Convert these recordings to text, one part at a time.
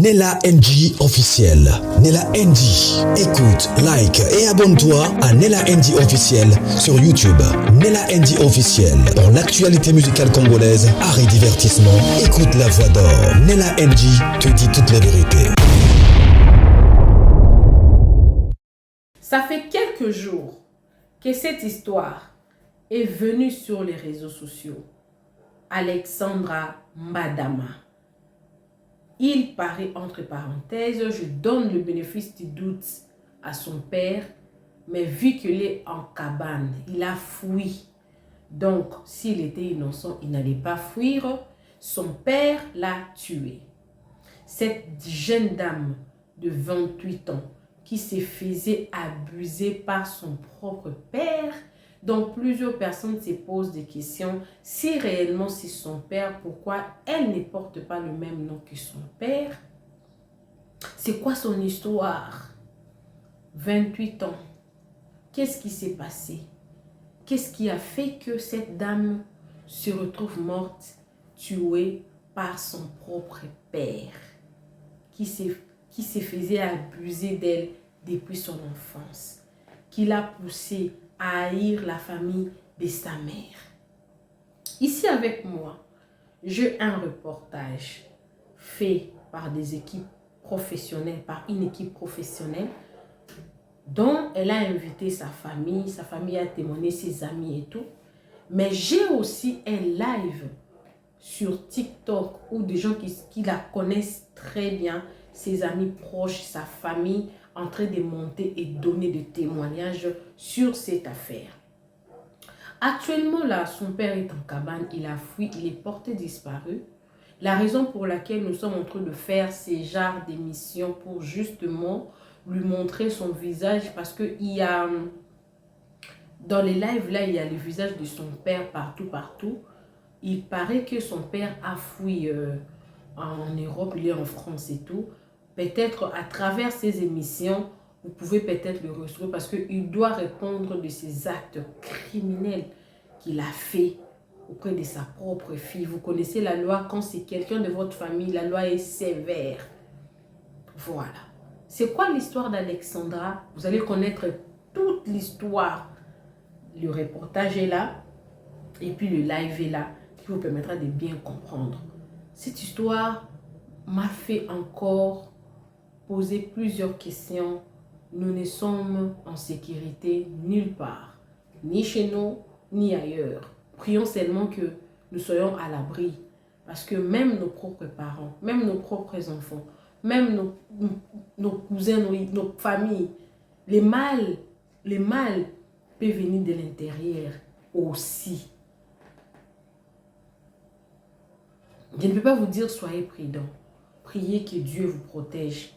Nella NG officiel. Nella NG. Écoute, like et abonne-toi à Nella NG officiel sur YouTube. Nella NG officiel. Pour l'actualité musicale congolaise, art et divertissement, écoute la voix d'or. Nella NG te dit toute la vérité. Ça fait quelques jours que cette histoire est venue sur les réseaux sociaux. Alexandra Mbadama. Il paraît, entre parenthèses, je donne le bénéfice du doute à son père, mais vu qu'il est en cabane, il a fui. Donc, s'il était innocent, il n'allait pas fuir. Son père l'a tué. Cette jeune dame de 28 ans qui se faisait abuser par son propre père. Donc, plusieurs personnes se posent des questions. Si réellement c'est son père, pourquoi elle ne porte pas le même nom que son père? C'est quoi son histoire? 28 ans. Qu'est-ce qui s'est passé? Qu'est-ce qui a fait que cette dame se retrouve morte, tuée par son propre père, qui se faisait abuser d'elle depuis son enfance, qui l'a poussée à haïr la famille de sa mère. Ici avec moi, j'ai un reportage fait par des équipes professionnelles, par une équipe professionnelle, dont elle a invité sa famille a témoigné, ses amis et tout. Mais j'ai aussi un live sur TikTok où des gens qui la connaissent très bien, ses amis proches, sa famille, en train de monter et donner des témoignages sur cette affaire. Actuellement, là, son père est en cabane, il a fui, il est porté disparu. La raison pour laquelle nous sommes en train de faire ces genres d'émissions pour justement lui montrer son visage, parce que il y a, dans les lives là, il y a le visage de son père partout. Il paraît que son père a fui en Europe, il est en France et tout. Peut-être à travers ces émissions, vous pouvez peut-être le retrouver parce qu'il doit répondre de ses actes criminels qu'il a fait auprès de sa propre fille. Vous connaissez la loi, quand c'est quelqu'un de votre famille, la loi est sévère. Voilà. C'est quoi l'histoire d'Alexandra? Vous allez connaître toute l'histoire. Le reportage est là et puis le live est là qui vous permettra de bien comprendre. Cette histoire m'a fait encore poser plusieurs questions. Nous ne sommes en sécurité nulle part, ni chez nous, ni ailleurs. Prions seulement que nous soyons à l'abri, parce que même nos propres parents, même nos propres enfants, même nos cousins, nos familles, les mâles peuvent venir de l'intérieur aussi. Je ne peux pas vous dire soyez prudents. Priez que Dieu vous protège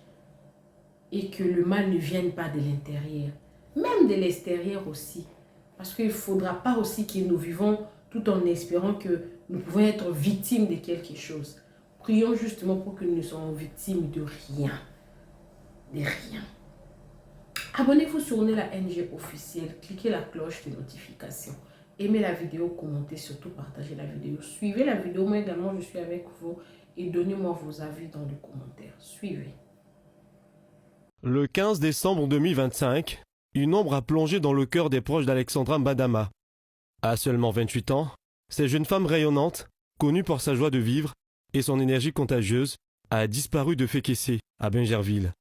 et que le mal ne vienne pas de l'intérieur, même de l'extérieur aussi. Parce qu'il ne faudra pas aussi que nous vivons tout en espérant que nous pouvons être victimes de quelque chose. Prions justement pour que nous ne soyons victimes de rien. De rien. Abonnez-vous sur Nella NG officiel, cliquez la cloche de notification. Aimez la vidéo, commentez, surtout partagez la vidéo. Suivez la vidéo, moi également je suis avec vous et donnez-moi vos avis dans les commentaires. Suivez. Le 15 décembre 2025, une ombre a plongé dans le cœur des proches d'Alexandra Mbadama. À seulement 28 ans, cette jeune femme rayonnante, connue pour sa joie de vivre et son énergie contagieuse, a disparu de Fékessé, à Bingerville.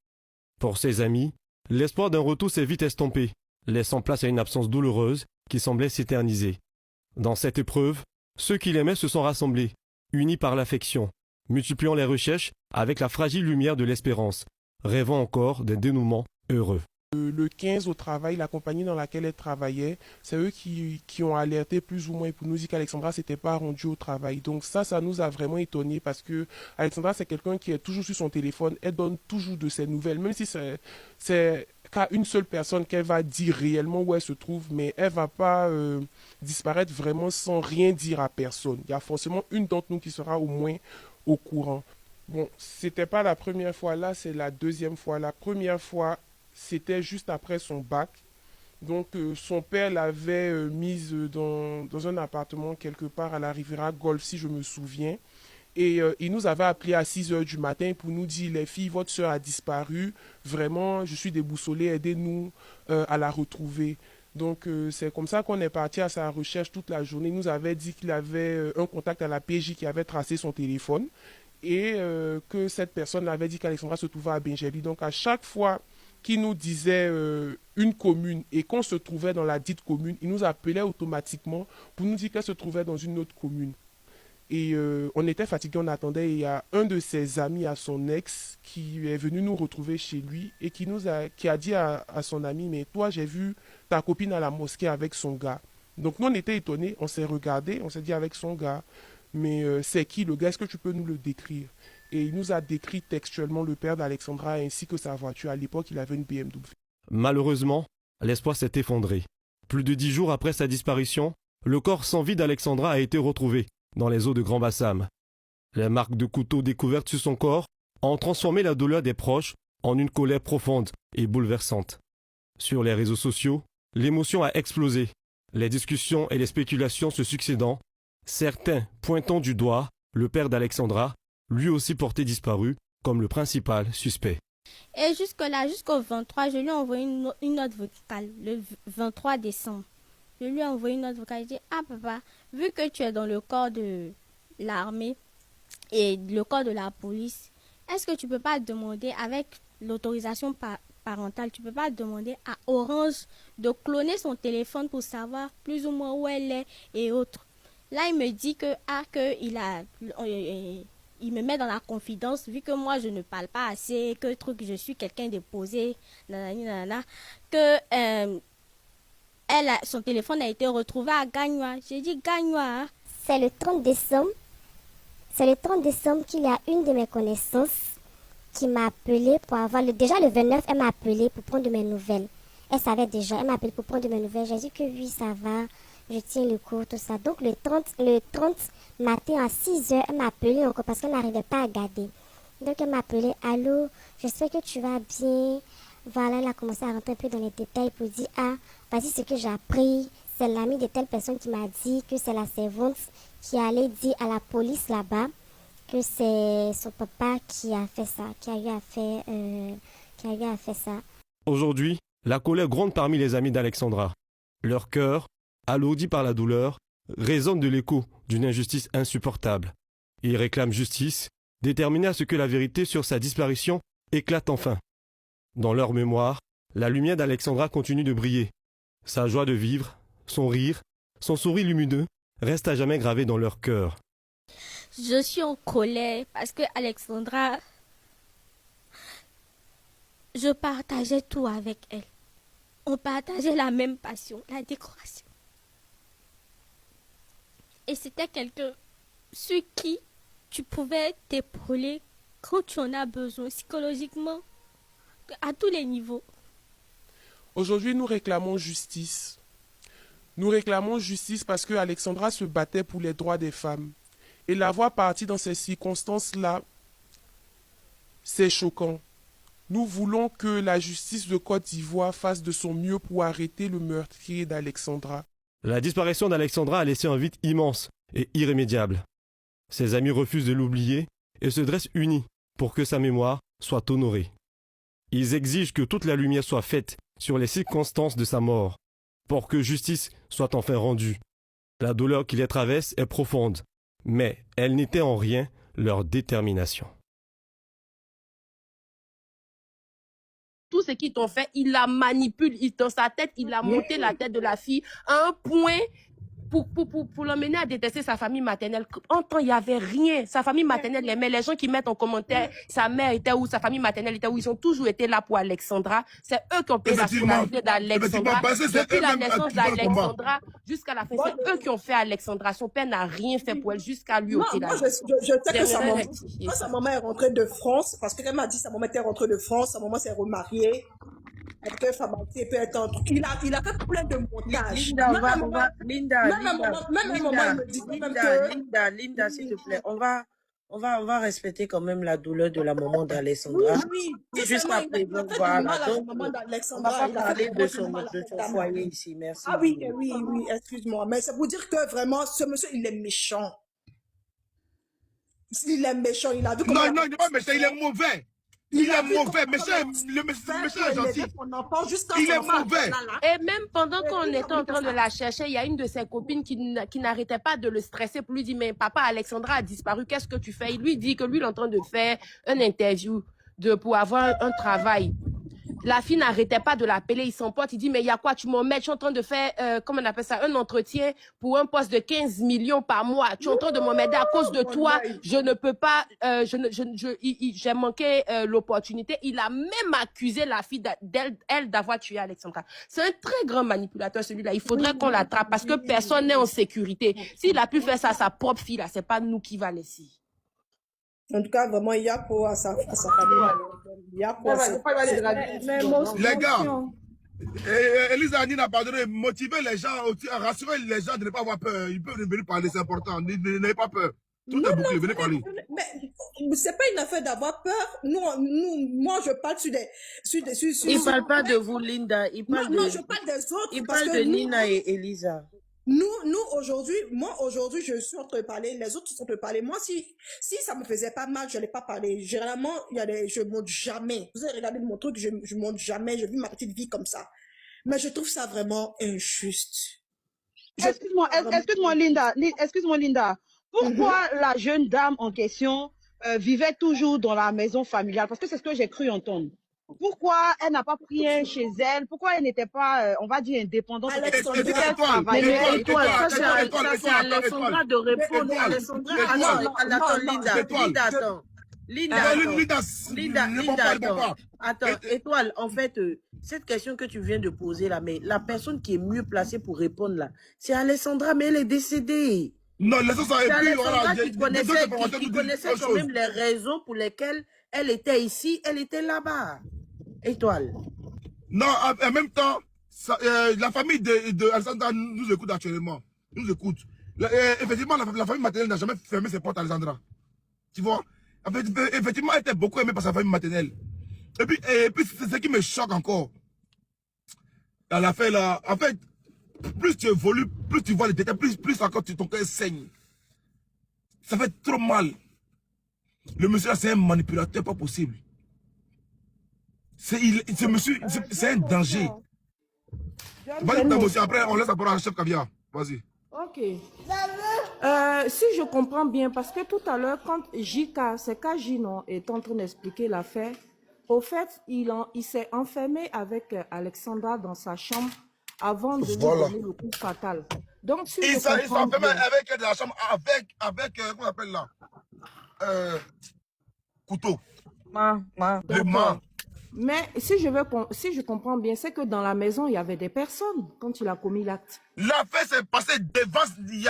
Pour ses amis, l'espoir d'un retour s'est vite estompé, laissant place à une absence douloureuse qui semblait s'éterniser. Dans cette épreuve, ceux qui l'aimaient se sont rassemblés, unis par l'affection, multipliant les recherches avec la fragile lumière de l'espérance, rêvant encore d'un dénouement heureux. Le 15 au travail, la compagnie dans laquelle elle travaillait, c'est eux qui ont alerté plus ou moins pour nous dire qu'Alexandra s'était pas rendue au travail. Donc ça nous a vraiment étonnés parce que Alexandra, c'est quelqu'un qui est toujours sur son téléphone, elle donne toujours de ses nouvelles, même si c'est qu'à une seule personne qu'elle va dire réellement où elle se trouve, mais elle va pas disparaître vraiment sans rien dire à personne. Il y a forcément une d'entre nous qui sera au moins au courant. Bon, c'était pas la première fois là, c'est la deuxième fois. La première fois, c'était juste après son bac. Donc, son père l'avait mise dans un appartement quelque part à la Riviera Golf, si je me souviens. Et il nous avait appelé à 6 heures du matin pour nous dire, les filles, votre soeur a disparu. Vraiment, je suis déboussolée, aidez-nous à la retrouver. Donc, c'est comme ça qu'on est parti à sa recherche toute la journée. Il nous avait dit qu'il avait un contact à la PJ qui avait tracé son téléphone et que cette personne avait dit qu'Alexandra se trouvait à Benjeli. Donc, à chaque fois qu'il nous disait une commune et qu'on se trouvait dans la dite commune, il nous appelait automatiquement pour nous dire qu'elle se trouvait dans une autre commune. Et on était fatigués, on attendait. Et il y a un de ses amis à son ex qui est venu nous retrouver chez lui et qui a dit à son ami, mais toi, j'ai vu ta copine à la mosquée avec son gars. Donc nous, on était étonnés, on s'est regardé, on s'est dit avec son gars, mais c'est qui le gars? Est-ce que tu peux nous le décrire? Et il nous a décrit textuellement le père d'Alexandra ainsi que sa voiture. À l'époque, il avait une BMW. Malheureusement, l'espoir s'est effondré. Plus de 10 jours après sa disparition, le corps sans vie d'Alexandra a été retrouvé dans les eaux de Grand Bassam. Les marques de couteau découvertes sur son corps ont transformé la douleur des proches en une colère profonde et bouleversante. Sur les réseaux sociaux, l'émotion a explosé, les discussions et les spéculations se succédant, certains pointant du doigt le père d'Alexandra, lui aussi porté disparu, comme le principal suspect. Et jusque-là, jusqu'au 23, je lui ai envoyé une note vocale, le 23 décembre. Je lui ai envoyé une note vocale, je dis, ah papa, vu que tu es dans le corps de l'armée et le corps de la police, est-ce que tu peux pas demander, avec l'autorisation parentale, tu peux pas demander à Orange de cloner son téléphone pour savoir plus ou moins où elle est et autres. Là, il me dit que, il me met dans la confidence, vu que moi je ne parle pas assez, que je suis quelqu'un de posé, que son téléphone a été retrouvé à Gagnoa. J'ai dit Gagnoa. C'est le 30 décembre. C'est le 30 décembre qu'il y a une de mes connaissances qui m'a appelé pour avoir déjà le 29, elle m'a appelé pour prendre de mes nouvelles. Elle savait déjà, elle m'a appelé pour prendre de mes nouvelles. J'ai dit que oui, ça va, je tiens le cours, tout ça. Donc le 30 matin à 6 heures, elle m'a appelé encore parce qu'elle n'arrivait pas à garder. Donc elle m'a appelé, allô, j'espère que tu vas bien. Voilà, elle a commencé à rentrer un peu dans les détails pour dire, ah, voici ce que j'ai appris. C'est l'ami de telle personne qui m'a dit que c'est la servante qui allait dire à la police là-bas que c'est son papa qui a fait ça, qui a eu à faire ça. Aujourd'hui, la colère gronde parmi les amis d'Alexandra. Leur cœur, alourdi par la douleur, résonne de l'écho d'une injustice insupportable. Ils réclament justice, déterminés à ce que la vérité sur sa disparition éclate enfin. Dans leur mémoire, la lumière d'Alexandra continue de briller. Sa joie de vivre, son rire, son sourire lumineux restent à jamais gravés dans leur cœur. Je suis en colère parce que Alexandra, je partageais tout avec elle. On partageait la même passion, la décoration. Et c'était quelqu'un sur qui tu pouvais t'épauler quand tu en as besoin, psychologiquement, à tous les niveaux. Aujourd'hui, nous réclamons justice. Nous réclamons justice parce que Alexandra se battait pour les droits des femmes. Et la voir partir dans ces circonstances-là, c'est choquant. Nous voulons que la justice de Côte d'Ivoire fasse de son mieux pour arrêter le meurtrier d'Alexandra. La disparition d'Alexandra a laissé un vide immense et irrémédiable. Ses amis refusent de l'oublier et se dressent unis pour que sa mémoire soit honorée. Ils exigent que toute la lumière soit faite sur les circonstances de sa mort, pour que justice soit enfin rendue. La douleur qui les traverse est profonde, mais elle n'était en rien leur détermination. Tout ce qu'ils t'ont fait, il la manipule, dans sa tête, il a monté la tête de la fille à un point pour l'emmener à détester sa famille maternelle. En temps, il n'y avait rien. Sa famille maternelle l'aimait. Les gens qui mettent en commentaire sa mère était où, sa famille maternelle était où, ils ont toujours été là pour Alexandra. C'est eux qui ont payé la scolarité d'Alexandra. Depuis la naissance d'Alexandra jusqu'à la fin, c'est eux qui ont fait Alexandra. Son père n'a rien fait pour elle jusqu'à lui ôter la vie. Je sais que sa maman est rentrée de France, parce qu'elle m'a dit sa maman était rentrée de France, sa maman s'est remariée. Après, il a fait plein de montages. Linda, s'il te plaît, on va respecter quand même la douleur de la maman d'Alexandra. Oui, jusqu'à présent, voilà. Donc, on va pas parler de son foyer ici. Merci. Ah oui, excuse-moi. Mais c'est pour dire que vraiment, ce monsieur, il est méchant. Il est méchant, il a vu comment... Non, il n'est pas méchant, il est mauvais. Il est mauvais, le méchant est gentil. Il est mauvais. Et même pendant qu'on était en train de la chercher, il y a une de ses copines qui n'arrêtait pas de le stresser pour lui dire, mais papa, Alexandra a disparu, qu'est-ce que tu fais? Il lui dit que lui, il est en train de faire une interview pour avoir un travail. La fille n'arrêtait pas de l'appeler, il s'emporte, il dit, mais il y a quoi, tu m'emmènes, je suis en train de faire, comment on appelle ça, un entretien pour un poste de 15 millions par mois. Tu es en train de m'emmerder à cause de toi, je ne peux pas, j'ai manqué l'opportunité. Il a même accusé la fille d'elle d'avoir tué Alexandra. C'est un très grand manipulateur, celui-là. Il faudrait qu'on l'attrape parce que personne n'est en sécurité. S'il a pu faire ça à sa propre fille, là, c'est pas nous qui va laisser. En tout cas, vraiment, il y a quoi à sa famille. Il y a quoi les gars, Elisa Nina, pardonnez, motiver les gens, rassurer les gens de ne pas avoir peur. Ils peuvent venir parler, c'est important. N'ayez pas peur. Tout est bouclé, venez parler. Mais c'est pas une affaire d'avoir peur. Moi, je parle sur des... Il ne parle pas de vous, Linda. Il parle non, je parle des autres. Il parle de Nina et Elisa. Nous aujourd'hui, je suis en train de parler, les autres sont en train de parler. Moi, si ça me faisait pas mal, je n'allais pas parler. Généralement, je monte jamais. Vous avez regardé mon truc, je monte jamais, je vis ma petite vie comme ça. Mais je trouve ça vraiment injuste. Excuse-moi, Linda. Pourquoi la jeune dame en question vivait toujours dans la maison familiale? Parce que c'est ce que j'ai cru entendre. Pourquoi elle n'a pas pris un chez elle? Pourquoi elle n'était pas, on va dire, indépendante? Mais Étoile, ça c'est Alexandra de répondre. Attends, Linda, attends. Étoile, en fait, cette question que tu viens de poser là, mais la personne qui est mieux placée pour répondre là, c'est Alexandra, mais elle est décédée. Non, les autres, c'est Alexandra qui connaissait quand même les raisons pour lesquelles elle était ici, elle était là-bas. Étoile. Non, en même temps, la famille de Alexandra nous écoute actuellement. Nous écoute. Effectivement, la famille maternelle n'a jamais fermé ses portes à Alexandra. Tu vois? Effectivement, elle était beaucoup aimée par sa famille maternelle. Et puis c'est ce qui me choque encore. Dans l'affaire là, en fait, plus tu évolues, plus tu vois les détails, plus encore ton cœur saigne. Ça fait trop mal. Le monsieur là, c'est un manipulateur pas possible. Ce monsieur, c'est un danger. Vas-y, ta motion, après on laisse la parole à chef Caviar. Vas-y. Ok. Si je comprends bien, parce que tout à l'heure, quand c'est KJ est en train d'expliquer l'affaire, au fait, il s'est enfermé avec Alexandra dans sa chambre avant de lui donner le coup fatal. Donc, si il s'est enfermé avec elle dans la chambre avec comment on appelle là? Couteau. Le main. Mais si je comprends bien, c'est que dans la maison, il y avait des personnes quand il a commis l'acte. L'affaire s'est passée devant, il y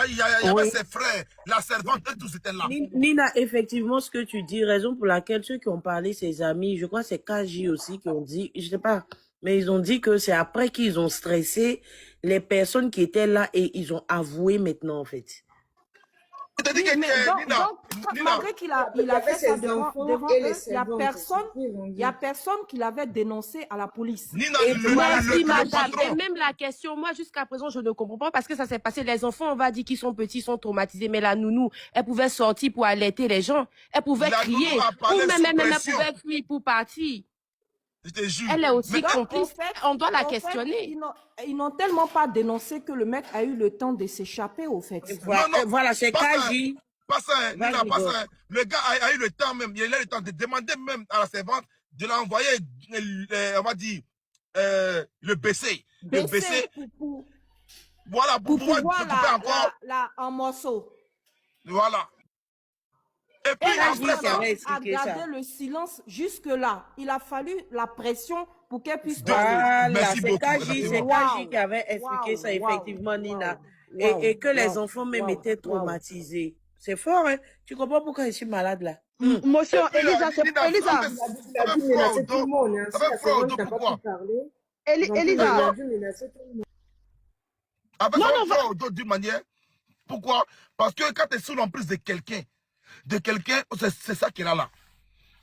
avait ses frères, la servante, et tout c'était là. Nina, effectivement, ce que tu dis, raison pour laquelle ceux qui ont parlé, ses amis, je crois que c'est KJ aussi qui ont dit, je sais pas, mais ils ont dit que c'est après qu'ils ont stressé les personnes qui étaient là et ils ont avoué maintenant, en fait. Malgré qu'il a fait ça devant eux, il n'y a personne qui l'avait dénoncé à la police. Merci, madame. Et même la question, moi, jusqu'à présent, je ne comprends pas parce que ça s'est passé. Les enfants, on va dire qu'ils sont petits, sont traumatisés. Mais la nounou, elle pouvait sortir pour alerter les gens. Elle pouvait crier. Ou même elle pouvait crier pour partir. Elle est aussi complice. En fait, on doit la questionner. Ils n'ont tellement pas dénoncé que le mec a eu le temps de s'échapper, au fait. Voilà, c'est KJ. Pas ça, Nina, pas ça. Le gars a eu le temps même, il a eu le temps de demander même à la servante de l'envoyer, on va dire, le BC. Le BC. Voilà, pour pouvoir couper encore. En morceaux. Voilà. Et puis, a gardé le silence jusque-là. Il a fallu la pression pour qu'elle puisse parler. Voilà, c'est KJ qui avait expliqué ça, effectivement, Nina. Et que les enfants même étaient traumatisés. C'est fort, hein? Tu comprends pourquoi je suis malade, là? Motion, Elisa, c'est Elisa. Elisa. Avec d'une manière. Pourquoi? Parce que quand tu es sous l'emprise de quelqu'un, c'est ça qui est là.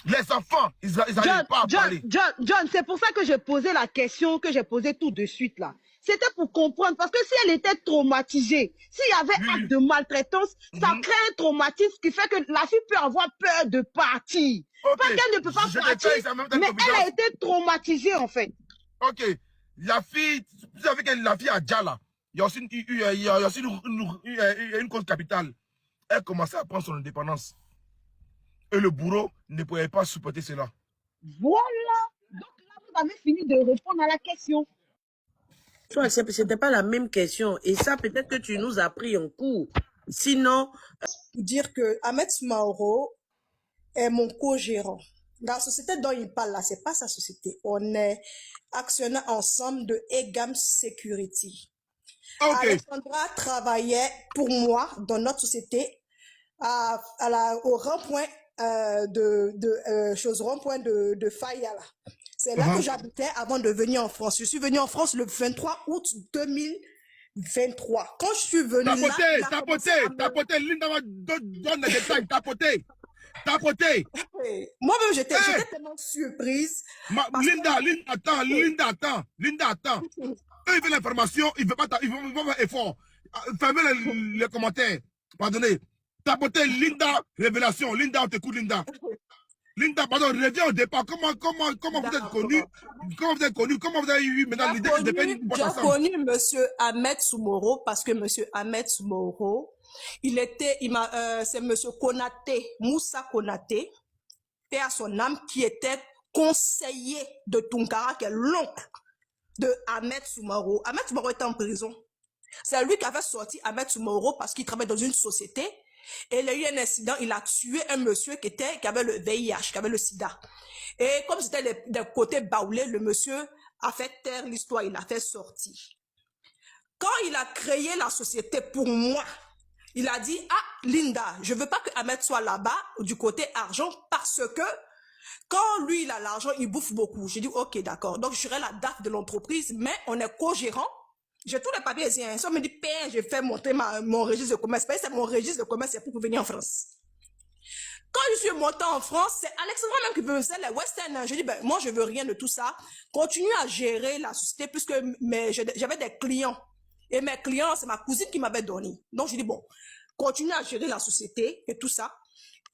Les enfants, ils n'arrivent pas à parler. John, c'est pour ça que j'ai posé la question que j'ai posée tout de suite là. C'était pour comprendre, parce que si elle était traumatisée, s'il y avait acte de maltraitance, ça crée un traumatisme qui fait que la fille peut avoir peur de partir. Pas qu'elle ne peut pas partir, mais elle a été traumatisée en fait. Ok, la fille, vous savez que la fille à Djala, il y a aussi une cause capitale. Elle commençait à prendre son indépendance. Et le bourreau ne pouvait pas supporter cela. Voilà. Donc là, vous avez fini de répondre à la question. C'était pas la même question. Et ça, peut-être que tu nous as pris en cours. Sinon... Pour dire que Ahmed Soumaoro est mon co-gérant. La société dont il parle là, c'est pas sa société. On est actionnaire ensemble de Egam Security. Okay. Alexandra travaillait pour moi dans notre société au rond-point rond-point de Faya là. C'est là que j'habitais avant de venir en France. Je suis venue en France le 23 août 2023. Quand je suis venue tapoté, Linda donne les détails, tapoté. Moi-même, j'étais tellement surprise. Linda, attends. Eux, ils veulent l'information, ils ne veulent pas faire effort. Fermez les commentaires. Pardonnez. Tapoté, Linda, révélation. Linda, on t'écoute, Linda. Linda, pardon, reviens au départ. Comment vous êtes connu? Comment vous avez eu maintenant l'idée de faire une boîte ensemble? J'ai connu monsieur Ahmed Soumaoro parce que monsieur Ahmed Soumaoro, c'est monsieur Konaté, Moussa Konaté, paix à son âme, qui était conseiller de Tunkara, qui est l'oncle de Ahmed Soumaoro. Ahmed Soumaoro était en prison. C'est lui qui avait sorti Ahmed Soumaoro parce qu'il travaillait dans une société. Et il y a eu un incident, il a tué un monsieur qui avait le VIH, qui avait le sida. Et comme c'était des côtés baoulés, le monsieur a fait taire l'histoire, il a fait sortir. Quand il a créé la société pour moi, il a dit, Linda, je veux pas que Ahmed soit là-bas, du côté argent, parce que quand lui, il a l'argent, il bouffe beaucoup. J'ai dit, ok, d'accord. Donc, je serai la DAF de l'entreprise, mais on est co-gérant. J'ai tous les papiers ici. Hein. Ça me dit, père, je fais monter mon registre de commerce. C'est mon registre de commerce, c'est pour venir en France. Quand je suis montée en France, c'est Alexandra même qui me faisait les Western. Je dis, ben, moi, je veux rien de tout ça. Continue à gérer la société, puisque j'avais des clients. Et mes clients, c'est ma cousine qui m'avait donné. Donc, je dis, bon, continue à gérer la société et tout ça.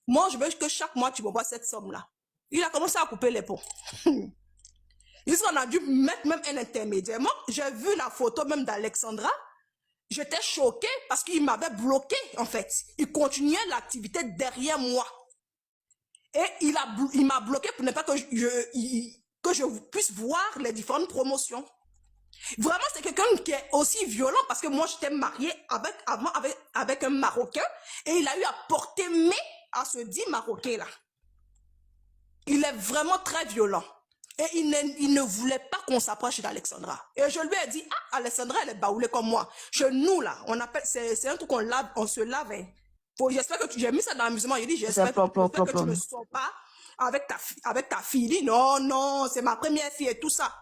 Moi, je veux que chaque mois, tu m'envoies cette somme-là. Il a commencé à couper les ponts. On a dû mettre même un intermédiaire. Moi, j'ai vu la photo même d'Alexandra. J'étais choquée parce qu'il m'avait bloqué, en fait. Il continuait l'activité derrière moi. Et il m'a bloqué pour ne pas que je puisse voir les différentes promotions. Vraiment, c'est quelqu'un qui est aussi violent parce que moi, j'étais mariée avec un Marocain et il a eu à porter main à ce dit Marocain-là. Il est vraiment très violent. Et il ne voulait pas qu'on s'approche d'Alexandra. Et je lui ai dit, Alexandra, elle est baoulée comme moi. Chez nous, là, on appelle, c'est un truc qu'on lave, on se lave. Hein. J'espère que j'ai mis ça dans l'amusement. Il dit, j'espère que tu ne sors pas avec ta fille. Il dit, non, c'est ma première fille et tout ça.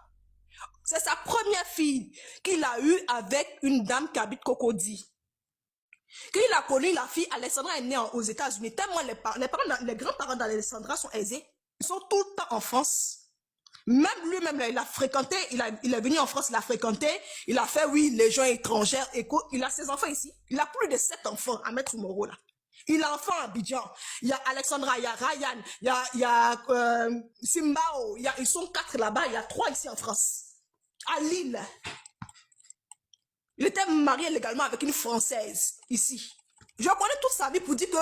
C'est sa première fille qu'il a eue avec une dame qui habite Cocody. Quand il a connu la fille, Alexandra est née aux États-Unis. Tellement les grands-parents d'Alexandra sont aisés. Ils sont tout le temps en France. Même lui-même, il a fréquenté, il est venu en France, il a fréquenté, il a fait, oui, les gens étrangers, écoute, il a ses enfants ici. Il a plus de 7 enfants à mettre Soumaoro là. Il a enfants à Abidjan. Il y a Alexandra, il y a Ryan, il y a Simbao, ils sont 4 là-bas, il y a 3 ici en France. À Lille. Il était marié légalement avec une Française ici. Je connais toute sa vie pour dire que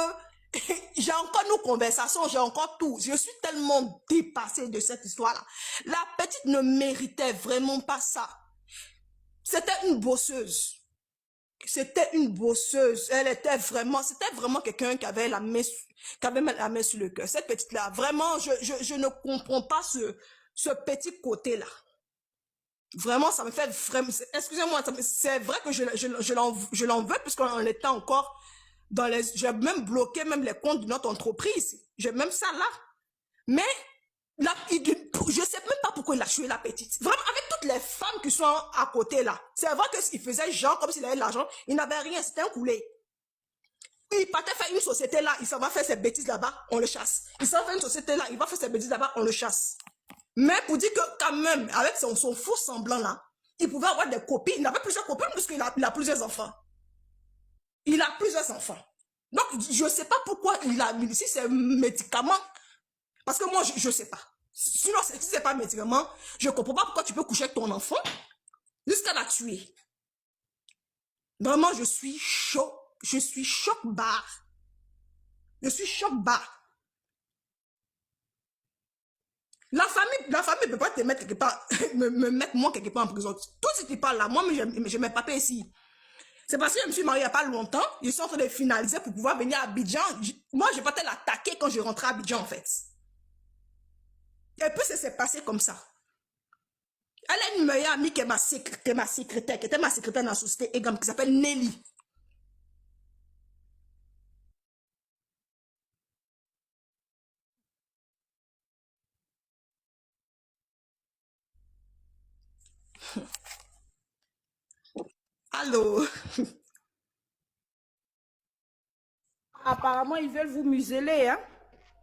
j'ai encore nos conversations, j'ai encore tout. Je suis tellement dépassée de cette histoire-là. La petite ne méritait vraiment pas ça. C'était une bosseuse. C'était une bosseuse. C'était vraiment quelqu'un qui avait la main sur le cœur. Cette petite-là, vraiment, je ne comprends pas ce petit côté-là. Vraiment, ça me fait vraiment... Excusez-moi, c'est vrai que je l'en veux puisqu'on était encore... j'ai même bloqué même les comptes de notre entreprise. J'ai même ça là. Mais je sais même pas pourquoi il a tué la petite. Vraiment, avec toutes les femmes qui sont à côté là. C'est vrai qu'il faisait genre comme s'il avait de l'argent. Il n'avait rien, c'était un coulé. Il partait faire une société là, il s'en va faire ses bêtises là-bas, on le chasse. Il s'en va faire une société là, il va faire ses bêtises là-bas, on le chasse. Mais pour dire que quand même, avec son faux semblant là, Il pouvait avoir des copines. Il avait plusieurs copines parce qu'il a plusieurs enfants. Il a plusieurs enfants. Donc, je ne sais pas pourquoi il a mis ici ces médicaments. Parce que moi, je ne sais pas. Sinon, si ce n'est pas médicament, je ne comprends pas pourquoi tu peux coucher avec ton enfant jusqu'à la tuer. Vraiment, je suis choc. Je suis choc-barre. Je suis choc-barre. La famille ne peut pas te mettre quelque part, me mettre moi quelque part en prison. Tout ce qui parle là, moi, je m'ai papé ici. C'est parce que je me suis mariée il n'y a pas longtemps. Je suis en train de finaliser pour pouvoir venir à Abidjan. Moi, je vais pas l'attaquer quand je rentrais à Abidjan, en fait. Et puis, ça s'est passé comme ça. Elle a une meilleure amie qui est ma secrétaire, qui était ma secrétaire dans la société EGAM, qui s'appelle Nelly. Allô? Apparemment, ils veulent vous museler, hein?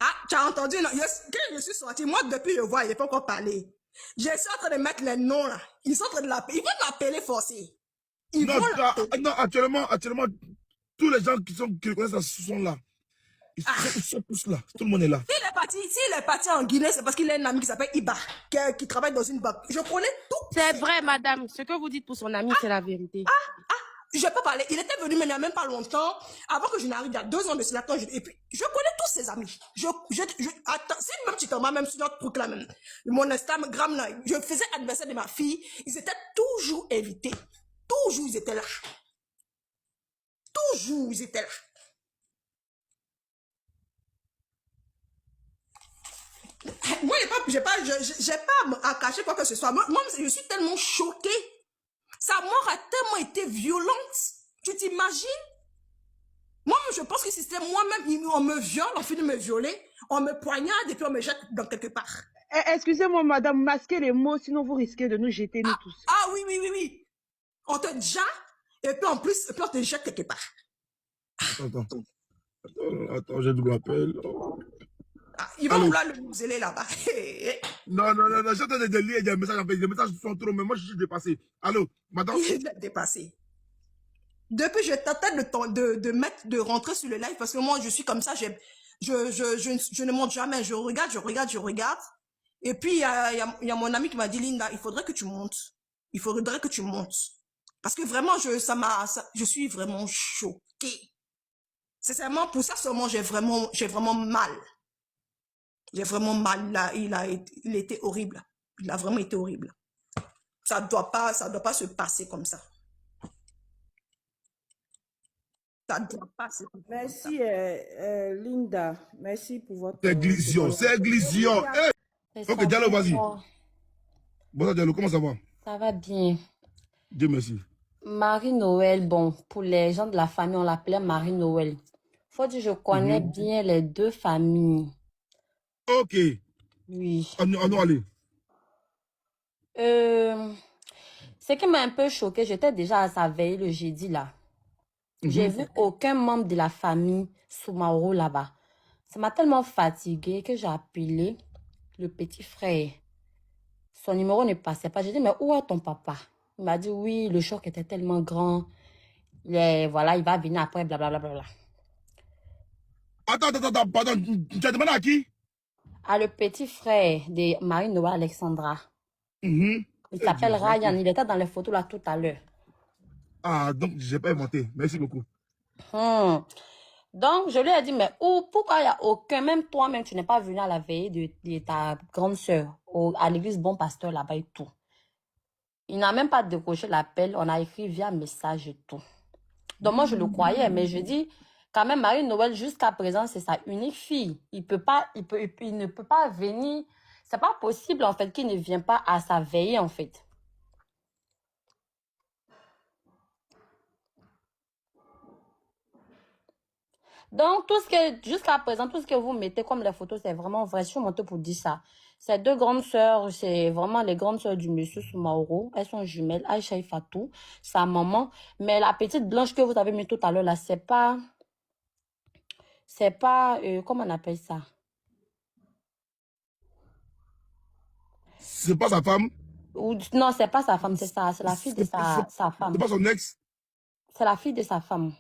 Ah, tu as entendu? Non? Quand je suis sortie, moi, depuis, je vois, il n'a pas encore parlé. Je suis en train de mettre les noms, là. Ils sont en train de l'appeler. Ils vont l'appeler forcé. Non, actuellement, tous les gens qui connaissent la sont là. Ils sont tous là. Tout le monde est là. S'il est parti en Guinée, c'est parce qu'il a un ami qui s'appelle Iba, qui travaille dans une banque. Je connais tout. C'est vrai, madame. Ce que vous dites pour son ami, c'est la vérité. Je peux parler. Il était venu, mais il n'y a même pas longtemps, avant que je n'arrive, il y a 2 ans de cela. Et puis, je connais tous ses amis. Attends, si même tu t'en vas, même sur notre truc là, même, mon Instagram là, je faisais anniversaire de ma fille, ils étaient toujours invités. Toujours, ils étaient là. Toujours, ils étaient là. Moi, j'ai pas à cacher quoi que ce soit. Moi, je suis tellement choquée. Sa mort a tellement été violente. Tu t'imagines? Moi, je pense que si c'était moi-même, on me viole, on finit de me violer, on me poignarde et puis on me jette dans quelque part. Excusez-moi, madame, masquez les mots, sinon vous risquez de nous jeter, nous tous. Ah oui. On te jette et puis en plus, on te jette quelque part. Attends, j'ai double appel. Ils vont vouloir le museler là-bas. Non, j'attends de lire des messages. Les messages sont trop, mais moi, je suis dépassé. Allô, madame? Il est dépassé. Depuis, je tentais de rentrer sur le live parce que moi, je suis comme ça. Je ne monte jamais. Je regarde. Et puis, il y a mon ami qui m'a dit, Linda, il faudrait que tu montes. Il faudrait que tu montes. Parce que vraiment, je suis vraiment choquée. Sincèrement, pour ça seulement, j'ai vraiment mal. J'ai vraiment mal. Il était horrible. Il a vraiment été horrible. Ça doit pas se passer comme ça. Ça doit pas se passer. Merci, Linda. Merci pour votre... C'est glision. Ok, Diallo, vas-y. Bonsoir, Diallo, comment ça va? Ça va bien. Dieu merci. Marie-Noël, bon, pour les gens de la famille, on l'appelait Marie-Noël. Faut dire, je connais bien les 2 familles. Ok. Oui. On aller. Ce qui m'a un peu choqué, j'étais déjà à sa veille le jeudi là. J'ai vu aucun membre de la famille Soumaoro là-bas. Ça m'a tellement fatiguée que j'ai appelé le petit frère. Son numéro ne passait pas. J'ai dit, mais où est ton papa? Il m'a dit, oui, le choc était tellement grand. Voilà, il va venir après, blablabla. Attends, pardon. Tu as demandé à qui? À le petit frère de Marie-Noël Alexandra. Il s'appelle Ryan. Il était dans les photos là tout à l'heure. Ah, donc je n'ai pas inventé. Merci beaucoup. Donc, je lui ai dit, mais pourquoi il n'y a aucun, même toi-même, tu n'es pas venu à la veillée de ta grande sœur à l'église Bon Pasteur là-bas et tout. Il n'a même pas décroché l'appel. On a écrit via message et tout. Donc, moi, je le croyais, mais je dis, quand même, Marie-Noël, jusqu'à présent, c'est sa unique fille. Il ne peut pas venir. C'est pas possible, en fait, qu'il ne vienne pas à sa veillée, en fait. Donc, jusqu'à présent, tout ce que vous mettez comme les photos, c'est vraiment vrai. Je suis montée pour dire ça. Ces 2 grandes sœurs, c'est vraiment les grandes sœurs du monsieur Soumaoro. Elles sont jumelles, Aïcha et Fatou, sa maman. Mais la petite blanche que vous avez mis tout à l'heure, là, c'est pas, comment on appelle ça? C'est pas sa femme? Non, c'est pas sa femme, c'est la fille de sa femme. C'est pas son ex? C'est la fille de sa femme.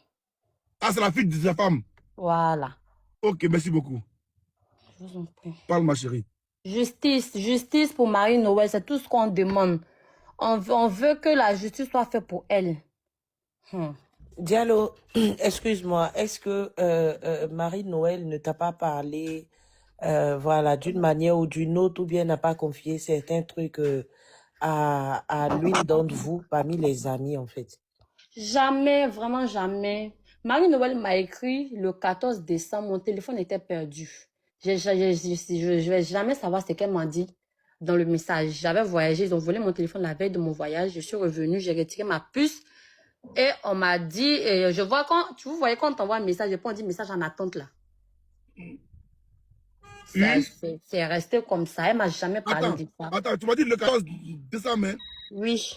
Ah, c'est la fille de sa femme? Voilà. Ok, merci beaucoup. Je vous en prie. Parle, ma chérie. Justice pour Marie-Noël, c'est tout ce qu'on demande. On veut que la justice soit faite pour elle. Diallo, excuse-moi, est-ce que Marie-Noël ne t'a pas parlé voilà, d'une manière ou d'une autre, ou bien n'a pas confié certains trucs à l'une d'entre vous parmi les amis en fait? Jamais, vraiment jamais. Marie-Noël m'a écrit le 14 décembre, mon téléphone était perdu. Je vais jamais savoir ce qu'elle m'a dit dans le message. J'avais voyagé, ils ont volé mon téléphone la veille de mon voyage. Je suis revenue, j'ai retiré ma puce et on m'a dit, et je vois vous voyez quand on t'envoie un message, on dit message en attente là. C'est resté comme ça, elle m'a jamais parlé de ça. Attends, tu m'as dit le 14 décembre, hein? Oui.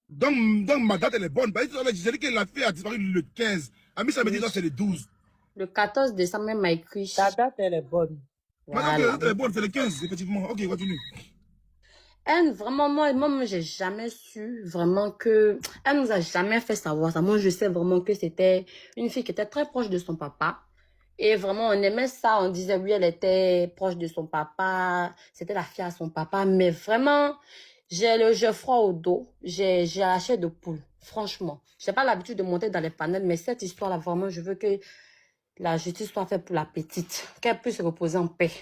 Donc ma date elle est bonne. J'ai dit que la fille a disparu le 15. Ami, ça me dit non, c'est le 12. Le 14 décembre, elle m'a écrit. Ta date elle est bonne. Voilà. La date elle est bonne, c'est le 15, effectivement. Ok, continue. Elle, vraiment, moi, j'ai jamais su vraiment que... Elle nous a jamais fait savoir ça. Moi, je sais vraiment que c'était une fille qui était très proche de son papa. Et vraiment, on aimait ça. On disait, oui, elle était proche de son papa. C'était la fille à son papa. Mais vraiment, j'ai le jeu froid au dos. J'ai la chair de poule. Franchement. J'ai pas l'habitude de monter dans les panels. Mais cette histoire-là, vraiment, je veux que la justice soit faite pour la petite. Qu'elle puisse se reposer en paix.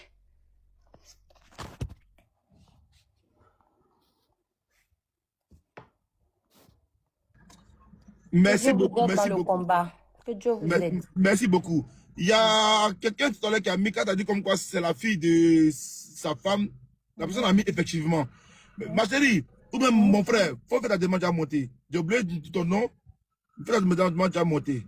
Merci beaucoup, merci beaucoup. Combat. Que Dieu vous aide. Merci beaucoup. Il y a quelqu'un tout à l'heure qui a mis, quand tu as dit comme quoi c'est la fille de sa femme, la personne a mis effectivement. Ma chérie, ou même mon frère, faut faire la demande à monter. J'ai oublié ton nom, fais la demande à monter.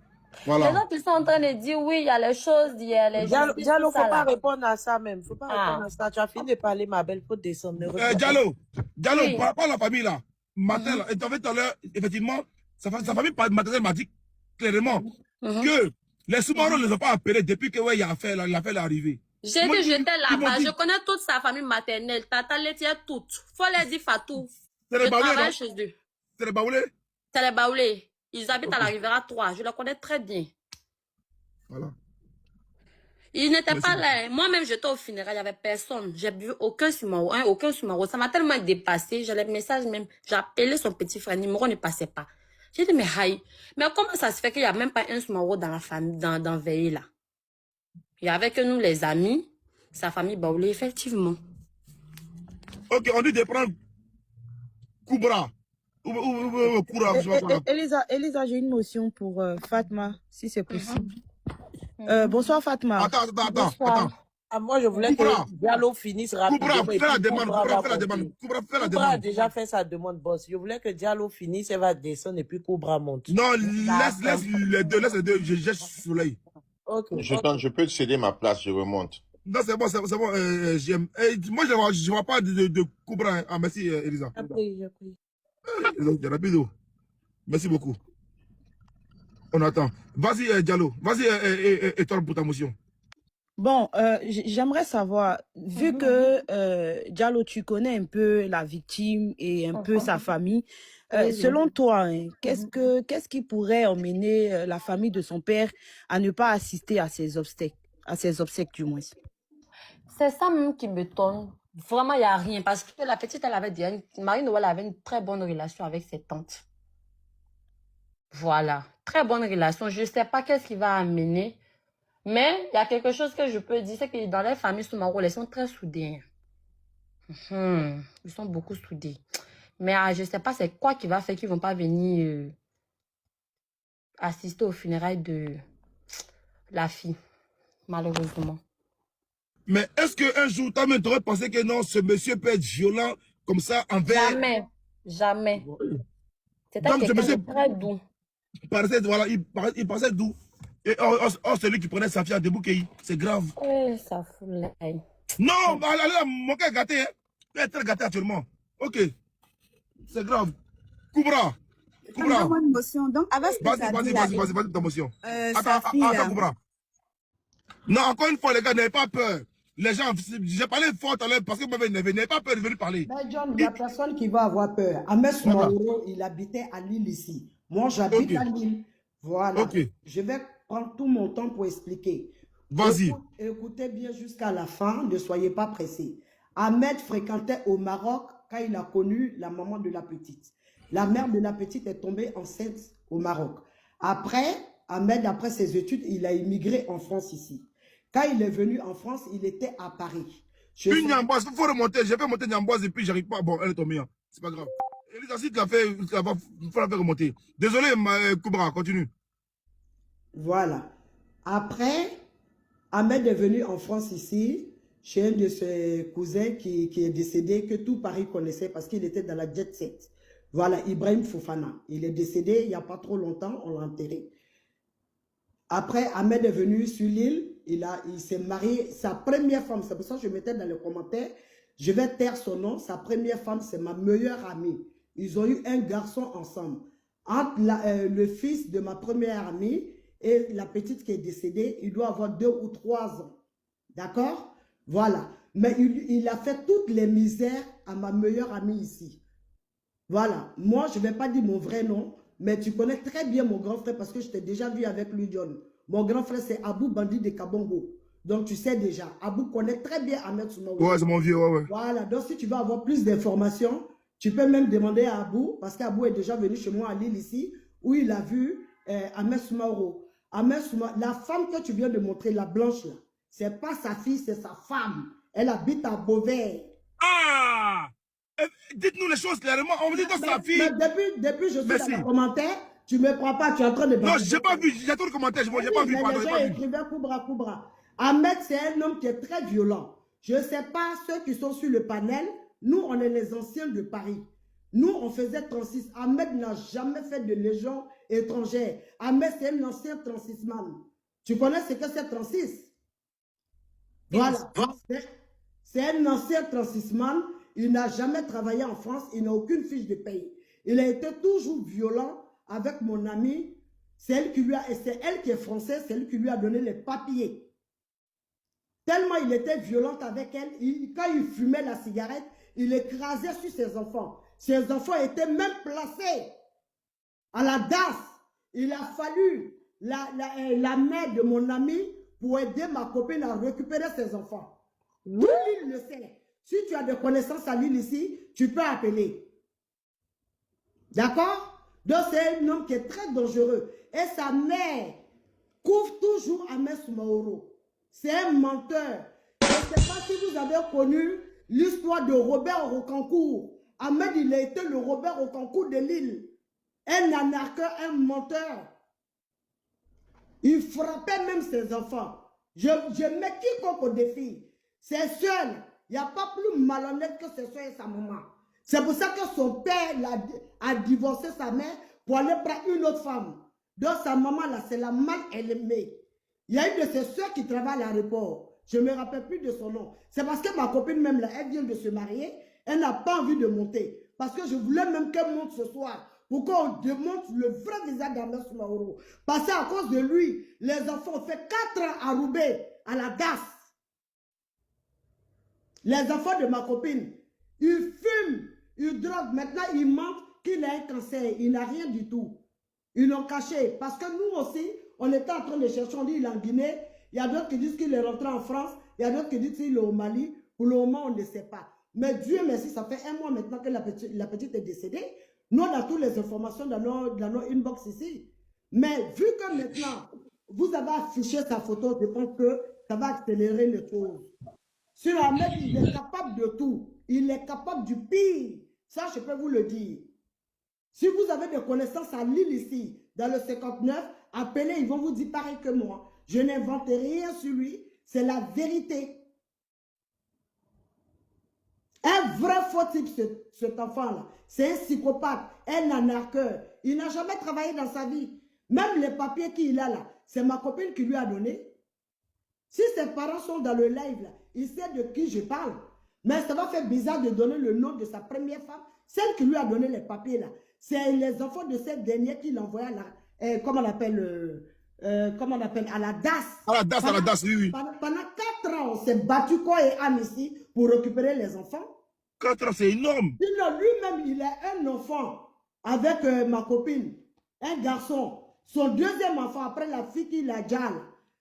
Voilà. Les gens qui sont en train de dire oui, il y a les choses, il y a les choses. Diallo, faut pas répondre à ça même. Faut pas répondre à ça. Tu as fini de parler, ma belle, faut descendre. Diallo, Oui. par rapport à la famille là, matin, là, et tu as fait tout à l'heure, effectivement, sa famille maternelle m'a dit clairement que les sous-marins ne les ont pas appelés depuis que il y a l'affaire est arrivée. J'ai dit j'étais là-bas, je connais toute sa famille maternelle, Tata Laitière, toute. Faut les dire Fatou. C'est Je les Baoulés, travaille non? chez eux. C'est les Baoulés? C'est les Baoulés. Ils habitent à la Riviera 3, je les connais très bien. Voilà. Ils n'étaient pas là. Moi-même, j'étais au funérail, il n'y avait personne. J'ai bu aucun Sumaro, aucun Sumaro. Ça m'a tellement dépassé. J'ai les messages même. J'ai appelé son petit frère, le numéro ne passait pas. J'ai dit, mais aïe. Mais comment ça se fait qu'il n'y a même pas un Sumaro dans la famille, dans Veillé là? Il y avait que nous, les amis, sa famille Baoulé, effectivement. Ok, on dit de prendre Koubra. Ou Koura, je sais pas quoi. Elisa, j'ai une motion pour Fatma, si c'est possible. Bonsoir Fatma. Attends. Ah, moi, je voulais que Diallo finisse rapidement. Koubra, fais la demande. Koubra, fais la demande. Koubra a déjà fait sa demande, boss. Je voulais que Diallo finisse, elle va descendre et puis Koubra monte. Non, laisse les deux, je jette soleil. Okay. Je peux te céder ma place, je remonte. Non, c'est bon, j'aime. Moi, je vois pas de Koubra. Hein. Ah, merci, Elisa. J'ai pris. Rapido. Merci beaucoup. On attend. Vas-y, Diallo. Vas-y, Étoile, pour ta motion. Bon, j'aimerais savoir, vu que Diallo, tu connais un peu la victime et un peu sa famille, selon toi, hein, qu'est-ce qui pourrait emmener la famille de son père à ne pas assister à ses obsèques du moins? C'est ça même qui me donne. Vraiment, il n'y a rien. Parce que la petite, elle avait déjà Marie-Noël avait une très bonne relation avec ses tantes. Voilà. Très bonne relation. Je ne sais pas qu'est-ce qui va amener. Mais il y a quelque chose que je peux dire, c'est que dans les familles Soumaro, ils sont très soudés. Ils sont beaucoup soudés. Mais je ne sais pas c'est quoi qui va faire qu'ils ne vont pas venir assister aux funérailles de la fille, malheureusement. Mais est-ce qu'un jour, tu aurais pensé que non, ce monsieur peut être violent comme ça envers... Jamais. C'était quelqu'un de très doux. Il paraissait doux. Et celui qui prenait sa fille à Deboukei, c'est grave. Ça fout l'ail. Non, mon gars est gâté. Hein. Il est très gâté actuellement. Ok. C'est grave. Koubra. Une motion. Donc, avec ce que vas-y, ta motion. sa fille, Attends, Koubra. Non, encore une fois, les gars, n'ayez pas peur. Les gens, j'ai parlé fort à l'heure parce que vous m'avez énervé. N'avez pas peur de venir parler. Mais John, il n'y a personne qui va avoir peur. Ahmed Soumaoro, il habitait à Lille ici. Moi, j'habite à Lille. Voilà. Je vais prendre tout mon temps pour expliquer. Vas-y. Écoutez bien jusqu'à la fin, ne soyez pas pressés. Ahmed fréquentait au Maroc quand il a connu la maman de la petite. La mère de la petite est tombée enceinte au Maroc. Après, Ahmed, après ses études, il a immigré en France ici. Quand il est venu en France, il était à Paris. Une Niamboise, il faut remonter. J'ai fait monter Niamboise et puis j'arrive pas. Bon, elle est tombée. C'est pas grave. Elisa, si tu l'as fait, il faut la faire remonter. Désolé, Koubra, continue. Voilà. Après, Ahmed est venu en France ici, chez un de ses cousins qui est décédé, que tout Paris connaissait parce qu'il était dans la jet set. Voilà, Ibrahim Fofana. Il est décédé il n'y a pas trop longtemps, on l'a enterré. Après, Ahmed est venu sur l'île, il s'est marié, sa première femme, c'est pour ça que je mettais dans les commentaires, je vais taire son nom, sa première femme, c'est ma meilleure amie. Ils ont eu un garçon ensemble. Entre le fils de ma première amie et la petite qui est décédée, il doit avoir 2 ou 3 ans. D'accord? Voilà. Mais il a fait toutes les misères à ma meilleure amie ici. Voilà. Moi, je ne vais pas dire mon vrai nom, mais tu connais très bien mon grand frère parce que je t'ai déjà vu avec lui, John. Mon grand frère, c'est Abou Bandi de Kabongo. Donc, tu sais déjà. Abou connaît très bien Ahmed Soumaoro. Ouais, c'est mon vieux, ouais. Voilà. Donc, si tu veux avoir plus d'informations, tu peux même demander à Abou, parce qu'Abou est déjà venu chez moi à Lille ici, où il a vu Ahmed Soumaoro. Ahmed Soumaoro, la femme que tu viens de montrer, la blanche là, c'est pas sa fille, c'est sa femme. Elle habite à Beauvais. Ah! Dites-nous les choses clairement. On me dit que sa fille. Depuis je suis dans les commentaires, tu ne me prends pas, tu es en train de... Non, je n'ai pas vu, j'ai trop de commentaires, je n'ai pas vu. Les gens écrivaient Koubra. Ahmed, c'est un homme qui est très violent. Je ne sais pas ceux qui sont sur le panel, nous, on est les anciens de Paris. Nous, on faisait 36. Ahmed n'a jamais fait de légion étrangère. Ahmed, c'est un ancien 36man. Tu connais ce que c'est 36? Voilà. C'est un ancien 36man. Il n'a jamais travaillé en France. Il n'a aucune fiche de paye. Il a été toujours violent avec mon amie. C'est elle qui est française. C'est elle qui lui a donné les papiers. Tellement il était violent avec elle. Quand il fumait la cigarette, il écrasait sur ses enfants. Ses enfants étaient même placés à la DAS. Il a fallu la mère de mon ami pour aider ma copine à récupérer ses enfants. Tout l'île le sait. Si tu as des connaissances à l'île ici, tu peux appeler. D'accord? Donc c'est un homme qui est très dangereux. Et sa mère couvre toujours Ahmed Soumaoro. C'est un menteur. Je ne sais pas si vous avez connu l'histoire de Robert Rocancourt. Ahmed, il a été le Robert Rocancourt de l'île. Un anarcheur, un menteur. Il frappait même ses enfants. Je mets quiconque au défi. Ses soeurs, il n'y a pas plus malhonnête que ses soeurs et sa maman. C'est pour ça que son père a divorcé sa mère pour aller prendre une autre femme. Donc sa maman là, c'est la mal aimée. Il y a une de ses soeurs qui travaille à l'aéroport. Je ne me rappelle plus de son nom. C'est parce que ma copine même là, elle vient de se marier. Elle n'a pas envie de monter. Parce que je voulais même qu'elle monte ce soir. Pour qu'on démontre le vrai visage d'Ahmed Soumaoro. Parce qu'à cause de lui, les enfants ont fait 4 ans à Roubaix, à la DAS. Les enfants de ma copine, ils fument, ils droguent. Maintenant, ils mentent qu'il a un cancer. Il n'a rien du tout. Ils l'ont caché. Parce que nous aussi, on était en train de chercher. On dit qu'il est en Guinée. Il y a d'autres qui disent qu'il est rentré en France. Il y a d'autres qui disent qu'il est au Mali. Pour le moment, on ne sait pas. Mais Dieu merci, ça fait 1 mois maintenant que la petite est décédée. Nous, on a toutes les informations dans nos inbox ici. Mais vu que maintenant, vous avez affiché sa photo, je pense que ça va accélérer les choses. Sur Ahmed, il est capable de tout. Il est capable du pire. Ça, je peux vous le dire. Si vous avez des connaissances à Lille ici, dans le 59, appelez, ils vont vous dire pareil que moi. Je n'invente rien sur lui. C'est la vérité. Un vrai faux type, cet enfant-là. C'est un psychopathe, un anarcheur. Il n'a jamais travaillé dans sa vie. Même les papiers qu'il a là, c'est ma copine qui lui a donné. Si ses parents sont dans le live là, il sait de qui je parle. Mais ça va faire bizarre de donner le nom de sa première femme. Celle qui lui a donné les papiers là. C'est les enfants de cette dernière qui l'envoya là. Comment on appelle comment on appelle, à la DAS. À la DAS, oui, oui. Pendant 4 ans, on s'est battu quoi et âme ici pour récupérer les enfants. 4 ans, c'est énorme. Sinon, lui-même, il a un enfant avec ma copine, un garçon. Son deuxième enfant, après la fille qu'il a déjà,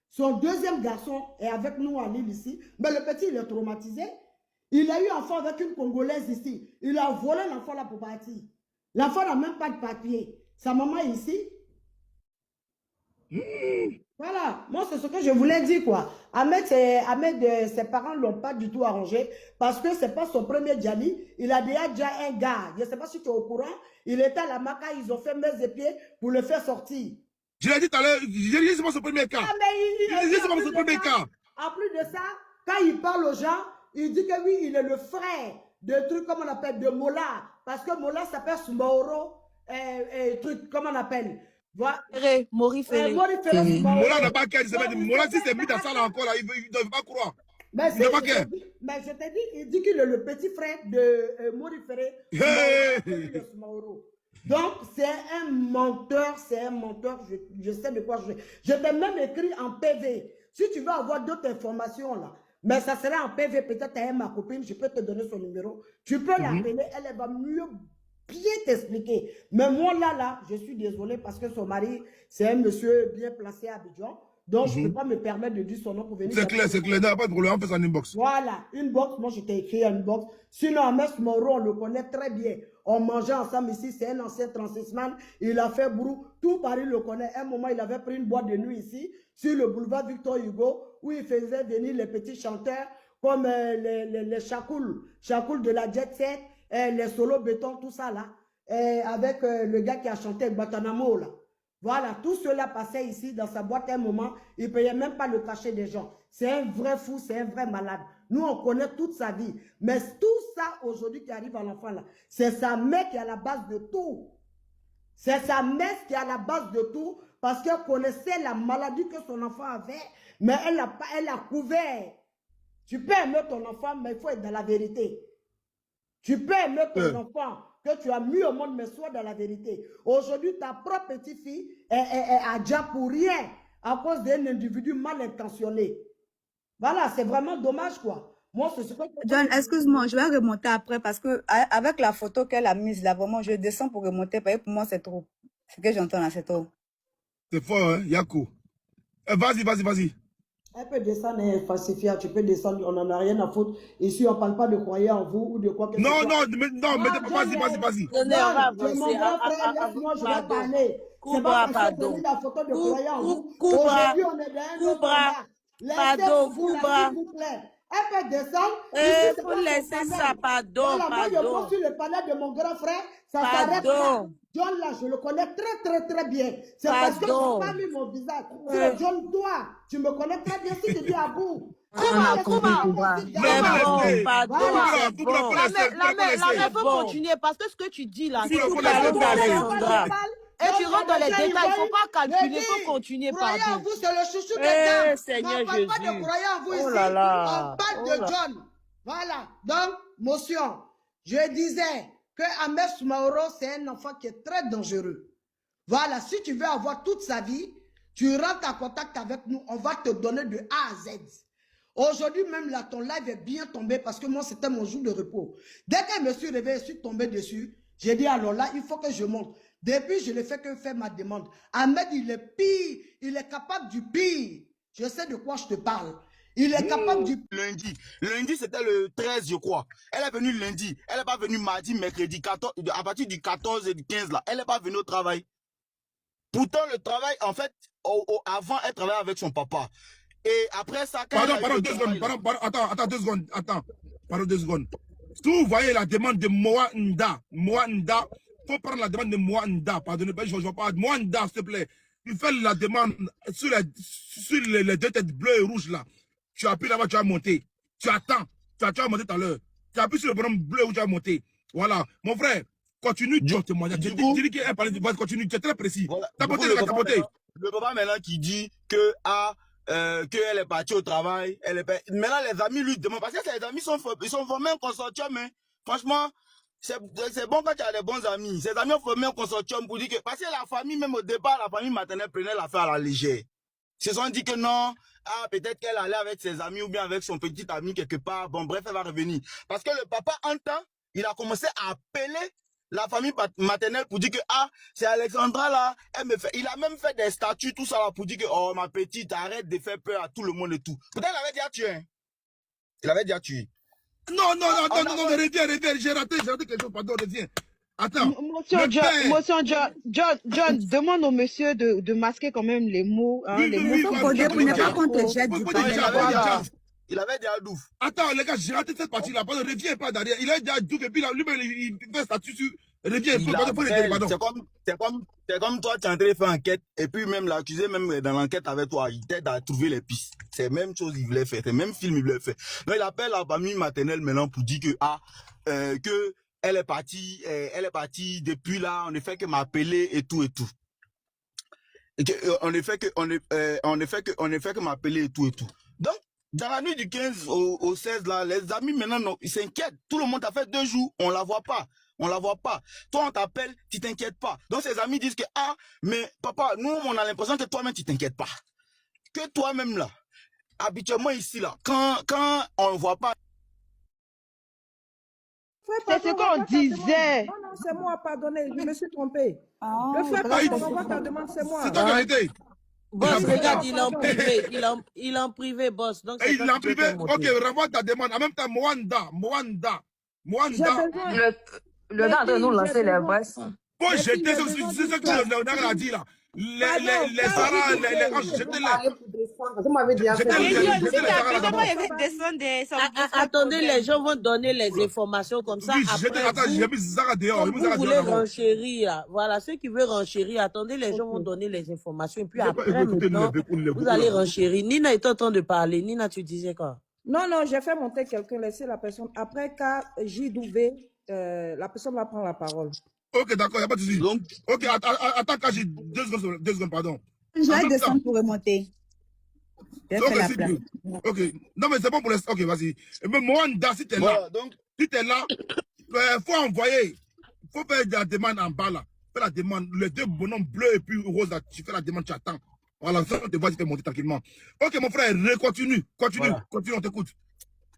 son deuxième garçon est avec nous à Lille ici. Mais le petit, il est traumatisé. Il a eu un enfant avec une Congolaise ici. Il a volé l'enfant là pour partir. L'enfant n'a même pas de papier. Sa maman est ici. Voilà, moi c'est ce que je voulais dire quoi. Ahmed, ses parents ne l'ont pas du tout arrangé parce que c'est pas son premier Djali. Il a déjà un gars. Je ne sais pas si tu es au courant. Il était à la Maca, ils ont fait mains et pieds pour le faire sortir. Je l'ai dit tout à l'heure, j'ai dit c'est pas son premier cas. Ah, mais c'est pas son premier cas. En plus de ça, quand il parle aux gens, il dit que oui, il est le frère de trucs comme on appelle de Mola. Parce que Mola s'appelle Sumaoro, truc comme on appelle. Voilà. Mori Ferré. Mola n'a pas qu'à dire, Mola, si c'est mis dans ça là encore, là, il ne veut pas croire. Mais il n'a pas qu'à. Mais je t'ai dit, il dit qu'il est le petit frère de Mori Ferré. Donc, c'est un menteur, je sais de quoi je t'ai même écrit en PV. Si tu veux avoir d'autres informations là, mais ça serait en PV, peut-être à ma copine, je peux te donner son numéro. Tu peux l'appeler, elle va mieux bien t'expliquer. Mais moi là, je suis désolée parce que son mari, c'est un monsieur bien placé à Abidjan. Donc, je ne peux pas me permettre de dire son nom pour venir. C'est clair, il n'y a pas de problème, on fait ça en inbox. Voilà, inbox, moi je t'ai écrit en inbox. Sinon, Ahmed Moro, on le connaît très bien. On mangeait ensemble ici, c'est un ancien transisman. Il a fait brou, tout Paris le connaît. Un moment, il avait pris une boîte de nuit ici, sur le boulevard Victor Hugo, où il faisait venir les petits chanteurs comme les chacouls de la Jet Set, les solos béton, tout ça là, avec le gars qui a chanté Batanamo là. Voilà, tout cela passait ici dans sa boîte à un moment. Il ne payait même pas le cachet des gens. C'est un vrai fou, c'est un vrai malade. Nous, on connaît toute sa vie. Mais tout ça, aujourd'hui, qui arrive à l'enfant là, c'est sa mère qui est à la base de tout. C'est sa mère qui est à la base de tout parce qu'elle connaissait la maladie que son enfant avait, mais elle a couvert. Tu peux aimer ton enfant, mais il faut être dans la vérité. Tu peux aimer ton enfant que tu as mis au monde, mais sois dans la vérité. Aujourd'hui, ta propre petite fille est à déjà pour rien à cause d'un individu mal intentionné. Voilà, c'est vraiment dommage, quoi. Moi, c'est ce que... John, excuse-moi, je vais remonter après parce que avec la photo qu'elle a mise là, vraiment, je descends pour remonter parce que pour moi, c'est trop. Ce que j'entends là, c'est trop. C'est fort, hein, Yako. Vas-y. Elle peut descendre et falsifier, tu peux descendre, on n'en a rien à foutre. Ici, on ne parle pas de croyer en vous ou de quoi que ce soit. Non, vas-y. Mon grand frère, laisse-moi, je vais parler. C'est pas parce que j'ai mis la photo de croyer en vous. Aujourd'hui, on est dans un autre combat. Laissez-vous, s'il vous plaît. Elle peut descendre. Il faut laisser ça, pardon. Moi, je prends sur le panel de mon grand frère, ça s'arrête là. John, là, je le connais très bien. C'est parce que je n'ai pas mis mon visage. John, toi, tu me connais très bien si tu dis à vous. Kouma. La faut continuer parce que ce que tu dis là, si vous parlez d'Alexandra. Et tu rentres dans les détails, il ne faut pas calculer, il faut continuer par Croyez en vous, c'est le chouchou des dames. Seigneur on ne parle pas de croyez en vous ici, on parle de John. Voilà, donc, motion. Je disais que Ahmed Soumaoro, c'est un enfant qui est très dangereux. Voilà, si tu veux avoir toute sa vie, tu rentres en contact avec nous, on va te donner de A à Z. Aujourd'hui même, là, ton live est bien tombé parce que moi, c'était mon jour de repos. Dès que je me suis réveillé, je suis tombé dessus. J'ai dit, alors là, il faut que je monte. Depuis, je ne fais que faire ma demande. Ahmed, il est pire. Il est capable du pire. Je sais de quoi je te parle. Il est capable du... Lundi, c'était le 13, je crois. Elle est venue lundi. Elle n'est pas venue mardi, mercredi, 14, à partir du 14 et du 15, là. Elle n'est pas venue au travail. Pourtant, le travail, en fait, avant, elle travaillait avec son papa. Et après ça... Pardon, 2 secondes. Attends, 2 secondes. Pardon, 2 secondes. Si vous voyez la demande de Moanda, il faut prendre la demande de Moanda. Pardonnez, je ne vois pas. Moanda, s'il te plaît. Tu fais la demande sur les 2 têtes bleues et rouges là. Tu appuies là-bas, tu vas monter. Tu attends. Tu vas monter tout à l'heure. Tu appuies sur le bouton bleu où tu vas monter. Voilà. Mon frère, continue ton témoignage. Tu dis qu'il est parlé de base, continue. Tu es très précis. Voilà. T'as monté, t'as monté. Le papa maintenant qui dit que qu'elle est partie au travail. Maintenant, les amis lui demandent. Parce que ses amis ils sont formés en consortium. Mais franchement, C'est bon quand tu as des bons amis. Ces amis ont formé un consortium pour dire que, parce que la famille, même au départ, la famille maternelle prenait l'affaire à la légère. Ils se sont dit que non, peut-être qu'elle allait avec ses amis ou bien avec son petit ami quelque part. Bon, bref, elle va revenir. Parce que le papa, en temps, il a commencé à appeler la famille maternelle pour dire que, c'est Alexandra là, elle me fait. Il a même fait des statuts, tout ça là, pour dire que, oh, ma petite, arrête de faire peur à tout le monde et tout. Peut-être il avait déjà tué, hein. Il avait déjà tué. Non, reviens, j'ai raté quelque chose, pardon, reviens. Attends. Motion John, demande au monsieur de masquer quand même les mots. Hein, les mots pour ne pas qu'on te jette du panel. Il avait déjà douf. Attends, les gars, j'ai raté cette partie-là. Pardon, reviens pas derrière. Il a déjà douf et puis là, lui-même, il fait statut sur. Reviens, pardon. C'est comme toi, tu es en train de faire enquête et puis même l'accusé, même dans l'enquête avec toi, il t'aide à trouver les pistes. C'est la même chose qu'il voulait faire. C'est le même film qu'il voulait faire. Donc, il appelle la famille maternelle maintenant pour dire que, elle est partie depuis là, on ne fait que m'appeler et tout. Et que, on ne fait que m'appeler et tout. Donc, dans la nuit du 15 au 16 là, les amis maintenant, non, ils s'inquiètent. Tout le monde a fait 2 jours, on la voit pas. Toi, on t'appelle, tu t'inquiètes pas. Donc, ses amis disent que, mais papa, nous, on a l'impression que toi-même, tu t'inquiètes pas. Que toi-même là, habituellement ici là, quand on voit pas. C'est ce qu'on disait. Non, c'est moi, pardonnez, je me suis trompé. Le fait qu'on envoie ta demande, c'est moi. C'est ta vérité. Boss, regarde, il est en privé. Il est en privé, boss. Donc, il est en privé. Ok, renvoie ta demande. En même temps, Mwanda. Le gars de nous lancer les boss. Bon, j'étais sur ce que Léonard a dit là. Les Sarah, attendez, les gens vont donner les informations comme ça. Vous voulez renchérir. Voilà, ceux qui veulent renchérir, attendez, les gens vont donner les informations. Et puis après, maintenant, vous allez renchérir. Nina est en train de parler. Nina, tu disais quoi? Non, j'ai fait monter quelqu'un, laisser la personne. Après, quand JW, la personne va prendre la parole. Ok, d'accord, il n'y a pas de souci. Donc, ok, attends, quand j'ai 2 secondes, pardon. Je vais descendre pour remonter. Ok, non, mais c'est bon pour les. Ok, vas-y. Mais Mwanda, si tu es là, si tu es là, il faut envoyer. Il faut faire la demande en bas là. Fais la demande, les 2 bonhommes bleus et puis rose là, tu fais la demande, tu attends. Voilà, ça, on te voit, tu fais monter tranquillement. Ok, mon frère, continue, on t'écoute.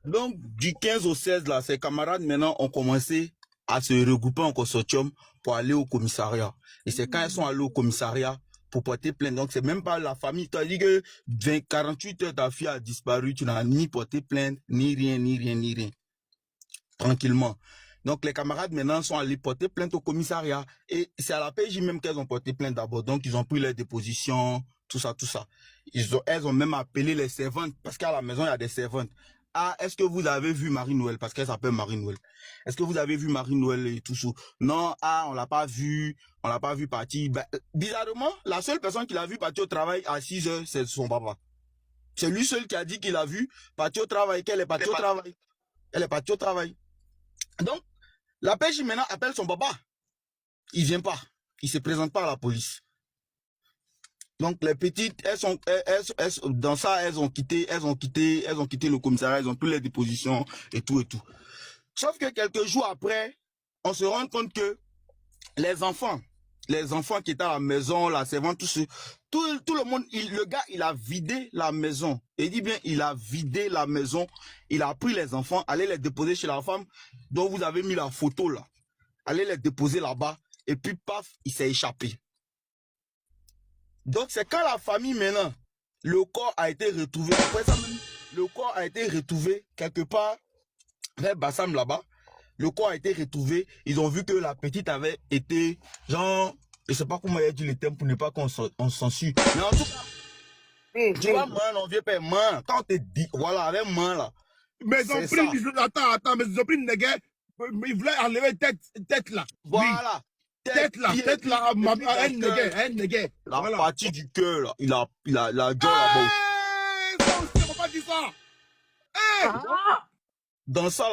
Donc, du 15 au 16 là, ses camarades maintenant ont commencé à se regrouper en consortium pour aller au commissariat. Et c'est quand ils sont allés au commissariat pour porter plainte. Donc, c'est même pas la famille. Tu as dit que 48 heures, ta fille a disparu. Tu n'as ni porté plainte, ni rien. Tranquillement. Donc, les camarades maintenant sont allés porter plainte au commissariat. Et c'est à la PJ même qu'elles ont porté plainte d'abord. Donc, ils ont pris leur déposition, tout ça. Elles ont même appelé les servantes. Parce qu'à la maison, il y a des servantes. Est-ce que vous avez vu Marie-Noël? Parce qu'elle s'appelle Marie-Noël. Est-ce que vous avez vu Marie-Noël et tout ça? Non, on l'a pas vu partir. Ben, bizarrement, la seule personne qui l'a vu partir au travail à 6 heures, c'est son papa. C'est lui seul qui a dit qu'il a vu partir au travail, qu'elle est partie au travail. Elle est partie au travail. Donc, la PJ maintenant appelle son papa. Il vient pas. Il se présente pas à la police. Donc les petites, dans ça, elles ont quitté le commissariat, elles ont pris les dépositions et tout. Sauf que quelques jours après, on se rend compte que les enfants qui étaient à la maison, la servante, tout le monde, le gars, il a vidé la maison. Et il dit bien, il a vidé la maison. Il a pris les enfants, allé les déposer chez la femme dont vous avez mis la photo là. Allez les déposer là-bas. Et puis, paf, il s'est échappé. Donc, c'est quand la famille, maintenant, le corps a été retrouvé. Après ça, le corps a été retrouvé quelque part vers Bassam, là-bas. Le corps a été retrouvé. Ils ont vu que la petite avait été, genre, je sais pas comment il a dit le terme pour ne pas qu'on s'en suit. Mais en tout cas, tu vois, main, on vient pas main. Quand on te dit, voilà, avec main, là. Mais ils ont pris, attends, mais ils ont pris une nègre, ils voulaient enlever tête là. Voilà. Tête là, un nègre. La partie du cœur, là, il a la gueule là-bas. On peut pas dire ça. Dans ça,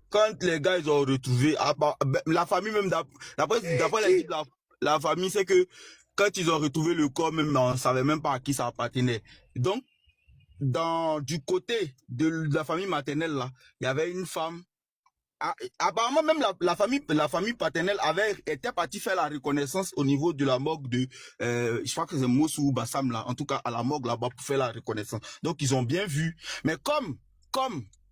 quand les gars, ils ont retrouvé, la famille même, d'après la famille, c'est que quand ils ont retrouvé le corps, même, on ne savait même pas à qui ça appartenait. Donc, du côté de la famille maternelle, là, il y avait une femme apparemment, même la famille paternelle était partie faire la reconnaissance au niveau de la morgue de, je crois que c'est Mossou ou Bassam, là, en tout cas, à la morgue là-bas pour faire la reconnaissance. Donc, ils ont bien vu. Mais comme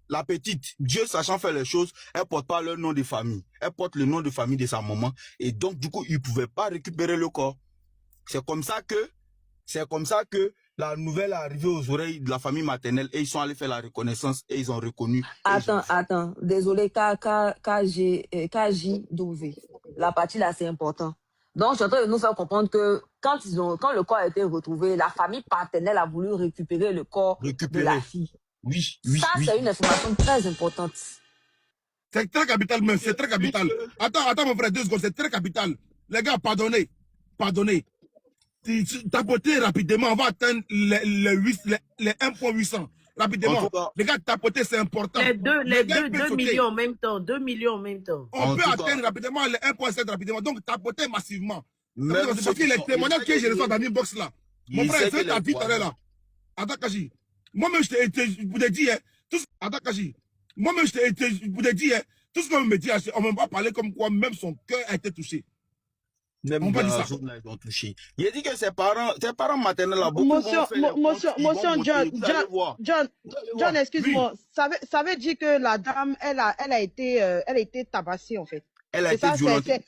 la petite, Dieu sachant faire les choses, elle porte pas le nom de famille. Elle porte le nom de famille de sa maman. Et donc, du coup, ils pouvaient pas récupérer le corps. C'est comme ça que la nouvelle est arrivée aux oreilles de la famille maternelle et ils sont allés faire la reconnaissance et ils ont reconnu. Attends, désolé, KJW. La partie là, c'est important. Donc, je suis en train de nous faire comprendre que quand le corps a été retrouvé, la famille paternelle a voulu récupérer le corps de la fille. Oui. C'est une information très importante. C'est très capital même, c'est très capital. Attends mon frère, 2 secondes, c'est très capital. Les gars, pardonnez. Tapotez rapidement, on va atteindre les 1.800. Rapidement. Les gars, tapoter, c'est important. Les 2 millions en même temps. 2 millions en même temps. On peut atteindre rapidement les 1.7 rapidement. Donc, tapoter massivement. Parce que les témoignages que je reçois dans l'inbox là. Mon frère, c'est ce que tu as dit tout à l'heure là. Attends, Kaji. Moi-même, je t'ai dit, attends, Kaji. Moi-même, je t'ai dit, tout ce qu'on me dit, on ne va pas parler comme quoi même son cœur a été touché. Même on va dire dans la ça. zone là, ils ont touché. Il a dit que ses parents maternels là, beaucoup Motion, John, excuse-moi. Ça veut dire que la dame, elle a été tabassée en fait. Elle a été violentée.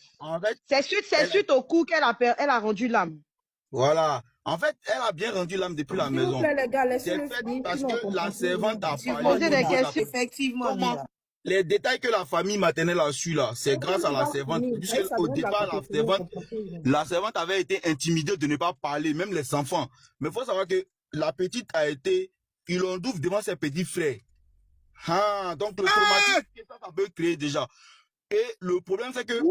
C'est suite au coup qu'elle a rendu l'âme. Voilà. En fait, elle a bien rendu l'âme depuis la maison. C'est fait parce que la servante a parlé. Des questions, effectivement. Les détails que la famille maternelle a su là, c'est grâce à la servante. Puisque au départ, la servante avait été intimidée de ne pas parler, même les enfants. Mais il faut savoir que la petite a été ilondouf devant ses petits frères. Donc le traumatisme que ça peut créer déjà. Et le problème, c'est que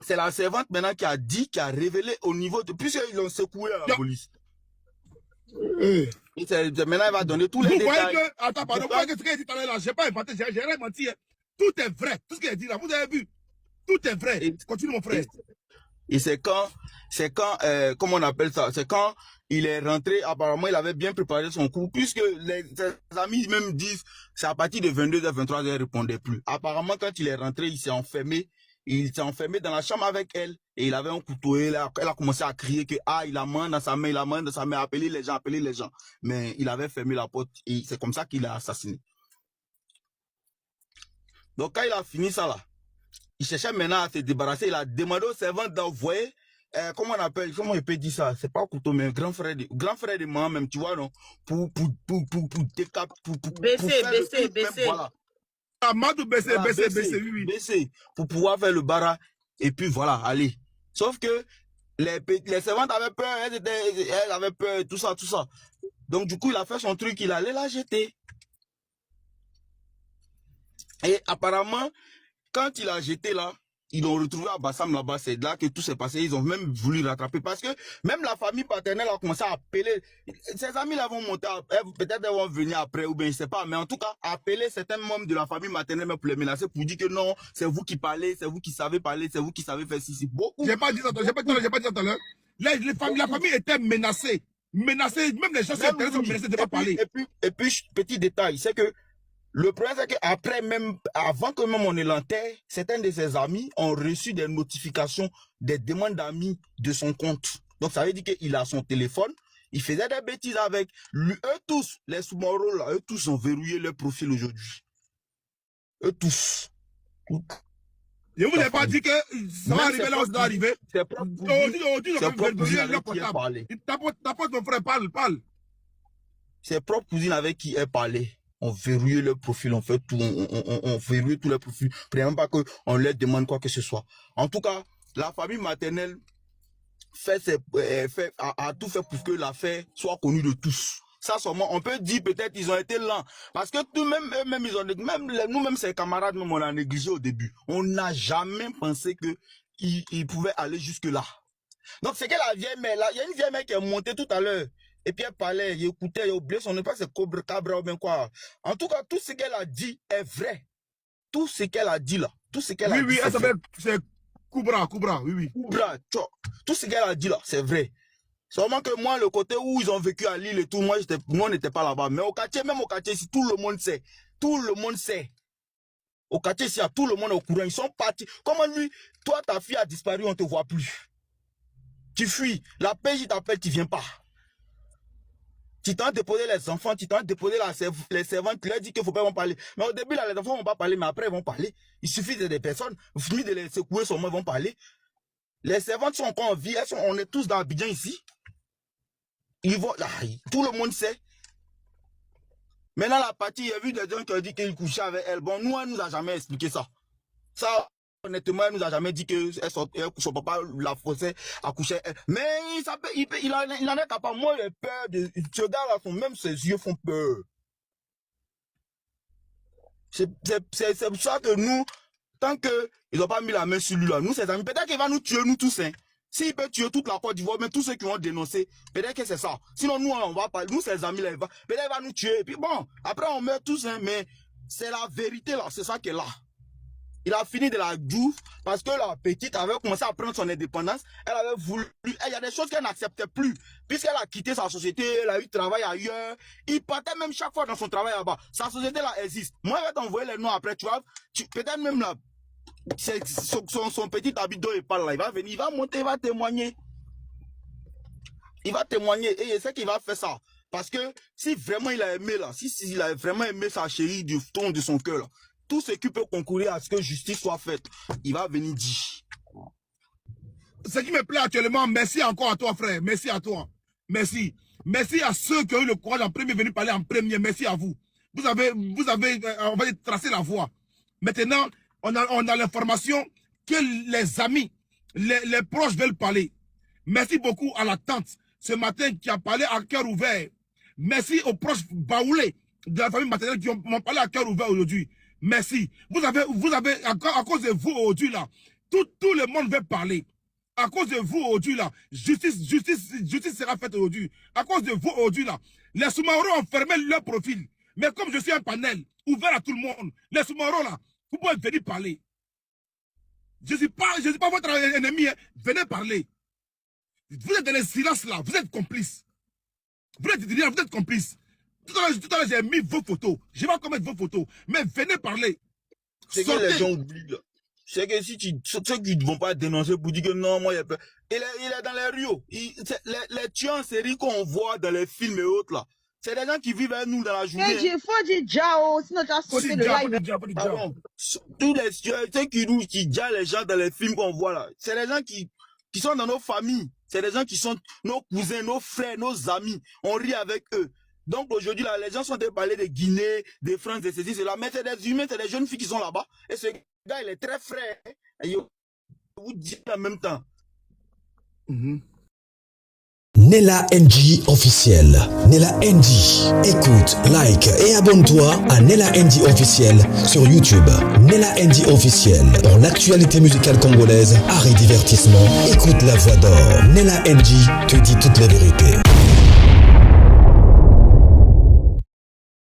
c'est la servante maintenant qui a révélé au niveau de... Puisqu'ils l'ont secoué à la police. Maintenant, elle va donner tous les détails. Attends, pardon, vous voyez ce qu'elle dit tout à l'heure là, j'ai pas inventé, j'ai rien menti. Tout est vrai, tout ce qu'elle dit là, vous avez vu. Tout est vrai. Continue mon frère. Et c'est quand, comment on appelle ça, c'est quand il est rentré, apparemment il avait bien préparé son coup, puisque ses amis même disent, c'est à partir de 22h, 23h, il ne répondait plus. Apparemment quand il est rentré, il s'est enfermé dans la chambre avec elle, et il avait un couteau, et elle a commencé à crier que, il a main dans sa main, appelez les gens. Mais il avait fermé la porte, et c'est comme ça qu'il l'a assassiné. Donc quand il a fini ça là, il cherchait maintenant à se débarrasser, il a demandé aux servantes d'envoyer, comment je peux dire ça, c'est pas un couteau, mais grand frère de maman même, tu vois, non, pour baisser. Voilà. Baisser, pour pouvoir faire le bara, et puis voilà, allez. Sauf que les servantes avaient peur, elles avaient peur, tout ça. Donc du coup, il a fait son truc, il allait la jeter. Et apparemment, quand il a jeté là, ils l'ont retrouvé à Bassam là-bas, c'est là que tout s'est passé, ils ont même voulu rattraper parce que même la famille paternelle a commencé à appeler, ses amis là vont monter, peut-être elles vont venir après ou bien je sais pas, mais en tout cas, appeler certains membres de la famille maternelle même pour les menacer, pour dire que non, c'est vous qui parlez, c'est vous qui savez parler, c'est vous qui savez faire ceci, beaucoup. J'ai pas dit ça tout à l'heure. La famille était menacée, même les gens sont menacés de pas parler. Et puis, petit détail, c'est que le problème, c'est qu'après même, avant que même on ait l'enterre, certains de ses amis ont reçu des notifications, des demandes d'amis de son compte. Donc, ça veut dire qu'il a son téléphone, il faisait des bêtises avec lui. Eux tous, les sous-moraux là, eux tous ont verrouillé leur profil aujourd'hui. Eux tous. Je vous ai pas dit que ça va arriver là où ça va arriver. C'est propre cousine avec qui elle parlait. Tapote mon frère, parle. C'est propre cousine avec qui elle parlait. On verrouille le profil, on fait tout, on verrouille tous les profils. Même pas qu'on leur demande quoi que ce soit. En tout cas, la famille maternelle a tout fait pour que l'affaire soit connue de tous. Ça seulement, on peut dire peut-être ils ont été lents. Parce que eux-mêmes, nous-mêmes, ses camarades, même on a négligé au début. On n'a jamais pensé qu'ils pouvaient aller jusque-là. Donc c'est que la vieille mère, là, il y a une vieille mère qui est montée tout à l'heure. Et puis elle parlait, il écoutait, il oubliait son nom, pas c'est Cabra ou bien quoi. En tout cas, tout ce qu'elle a dit est vrai. Tout ce qu'elle a dit là, tout ce qu'elle a dit. Oui, elle s'appelle, c'est Koubra, oui. Koubra, tout ce qu'elle a dit là, c'est vrai. Seulement que moi, le côté où ils ont vécu à Lille et tout, moi, on n'était pas là-bas. Mais même au quartier ici, tout le monde sait. Tout le monde sait. Au quartier, ici, tout le monde est au courant. Ils sont partis. Comment lui, toi, ta fille a disparu, on ne te voit plus. Tu fuis. La PJ t'appelle, tu ne viens pas. Tu t'en déposé les enfants, tu t'en déposé les servantes, tu leur dis qu'il ne faut pas en parler. Mais au début, là, les enfants ne vont pas parler, mais après, ils vont parler. Il suffit de des personnes, vous finissez de les secouer, seulement ils vont parler. Les servantes sont encore en vie, on est tous dans Abidjan ici. Ils vont, tout le monde sait. Maintenant, la partie, il y a vu des gens qui ont dit qu'il couchait avec elle. Bon, nous, elle ne nous a jamais expliqué ça. Ça, honnêtement, elle ne nous a jamais dit que son papa la forçait à coucher avec elle. Mais il en est capable. Moi, j'ai peur de... Ce gars-là, même ses yeux font peur. C'est pour ça que nous, tant qu'ils n'ont pas mis la main sur lui, là, nous, ses amis, peut-être qu'il va nous tuer, nous tous, hein. S'il peut tuer toute la Côte d'Ivoire, mais tous ceux qui vont dénoncer, peut-être que c'est ça. Sinon, nous, on va pas, nous, ses amis, là, peut-être qu'il va nous tuer. Et puis bon, après, on meurt tous, hein, mais c'est la vérité, là, c'est ça qui est là. Il a fini de la douve parce que la petite avait commencé à prendre son indépendance. Elle avait voulu, il y a des choses qu'elle n'acceptait plus. Puisqu'elle a quitté sa société, elle a eu travail ailleurs. Il partait même chaque fois dans son travail là-bas. Sa société là existe. Moi, je vais t'envoyer les noms après, tu vois. Peut-être même là. Son petit habit dont il parle là, il va venir, il va monter, il va témoigner. Il va témoigner et je sais qu'il va faire ça. Parce que si vraiment il a aimé là, s'il a vraiment aimé sa chérie du fond de son cœur là, tout ce qui peut concourir à ce que justice soit faite, il va venir dire. Ce qui me plaît actuellement, merci encore à toi frère, merci à toi. Merci. Merci à ceux qui ont eu le courage en premier, venir parler en premier, merci à vous. Vous avez on va dire, tracé la voie. Maintenant, on a l'information que les amis, les proches veulent parler. Merci beaucoup à la tante ce matin qui a parlé à cœur ouvert. Merci aux proches baoulés de la famille maternelle qui m'ont parlé à cœur ouvert aujourd'hui. Merci. Vous avez à cause de vous aujourd'hui là, tout le monde veut parler. À cause de vous aujourd'hui là, justice sera faite aujourd'hui. À cause de vous aujourd'hui là, les sous-marins ont fermé leur profil. Mais comme je suis un panel ouvert à tout le monde, les sous-marins là, vous pouvez venir parler. Je ne suis pas votre ennemi, hein. Venez parler. Vous êtes dans le silence là, vous êtes complices. Vous êtes complices. Tout à l'heure, j'ai mis vos photos. Je vais encore mettre vos photos. Mais venez parler. C'est que les gens oublient là. C'est que si ceux qui ne vont pas dénoncer pour dire que non, moi, il est dans les rues. Les tueurs en série qu'on voit dans les films et autres là. C'est des gens qui vivent avec nous dans la journée. Il faut dire Jao, sinon tu as sauté le live. Tous les ceux qui disent les gens dans les films qu'on voit là, c'est des gens qui sont dans nos familles. C'est des gens qui sont nos cousins, nos frères, nos amis. On rit avec eux. Donc aujourd'hui, là, les gens sont parler de Guinée, de France, de ceci, cela. Mais c'est des humains, c'est des jeunes filles qui sont là-bas. Et ce gars, il est très frais. Et il vous dit en même temps. Nella NG officiel. Nella NG. Écoute, like et abonne-toi à Nella NG officiel sur YouTube. Nella NG officiel. Pour l'actualité musicale congolaise, art et divertissement, écoute la voix d'or. Nella NG te dit toutes les vérités.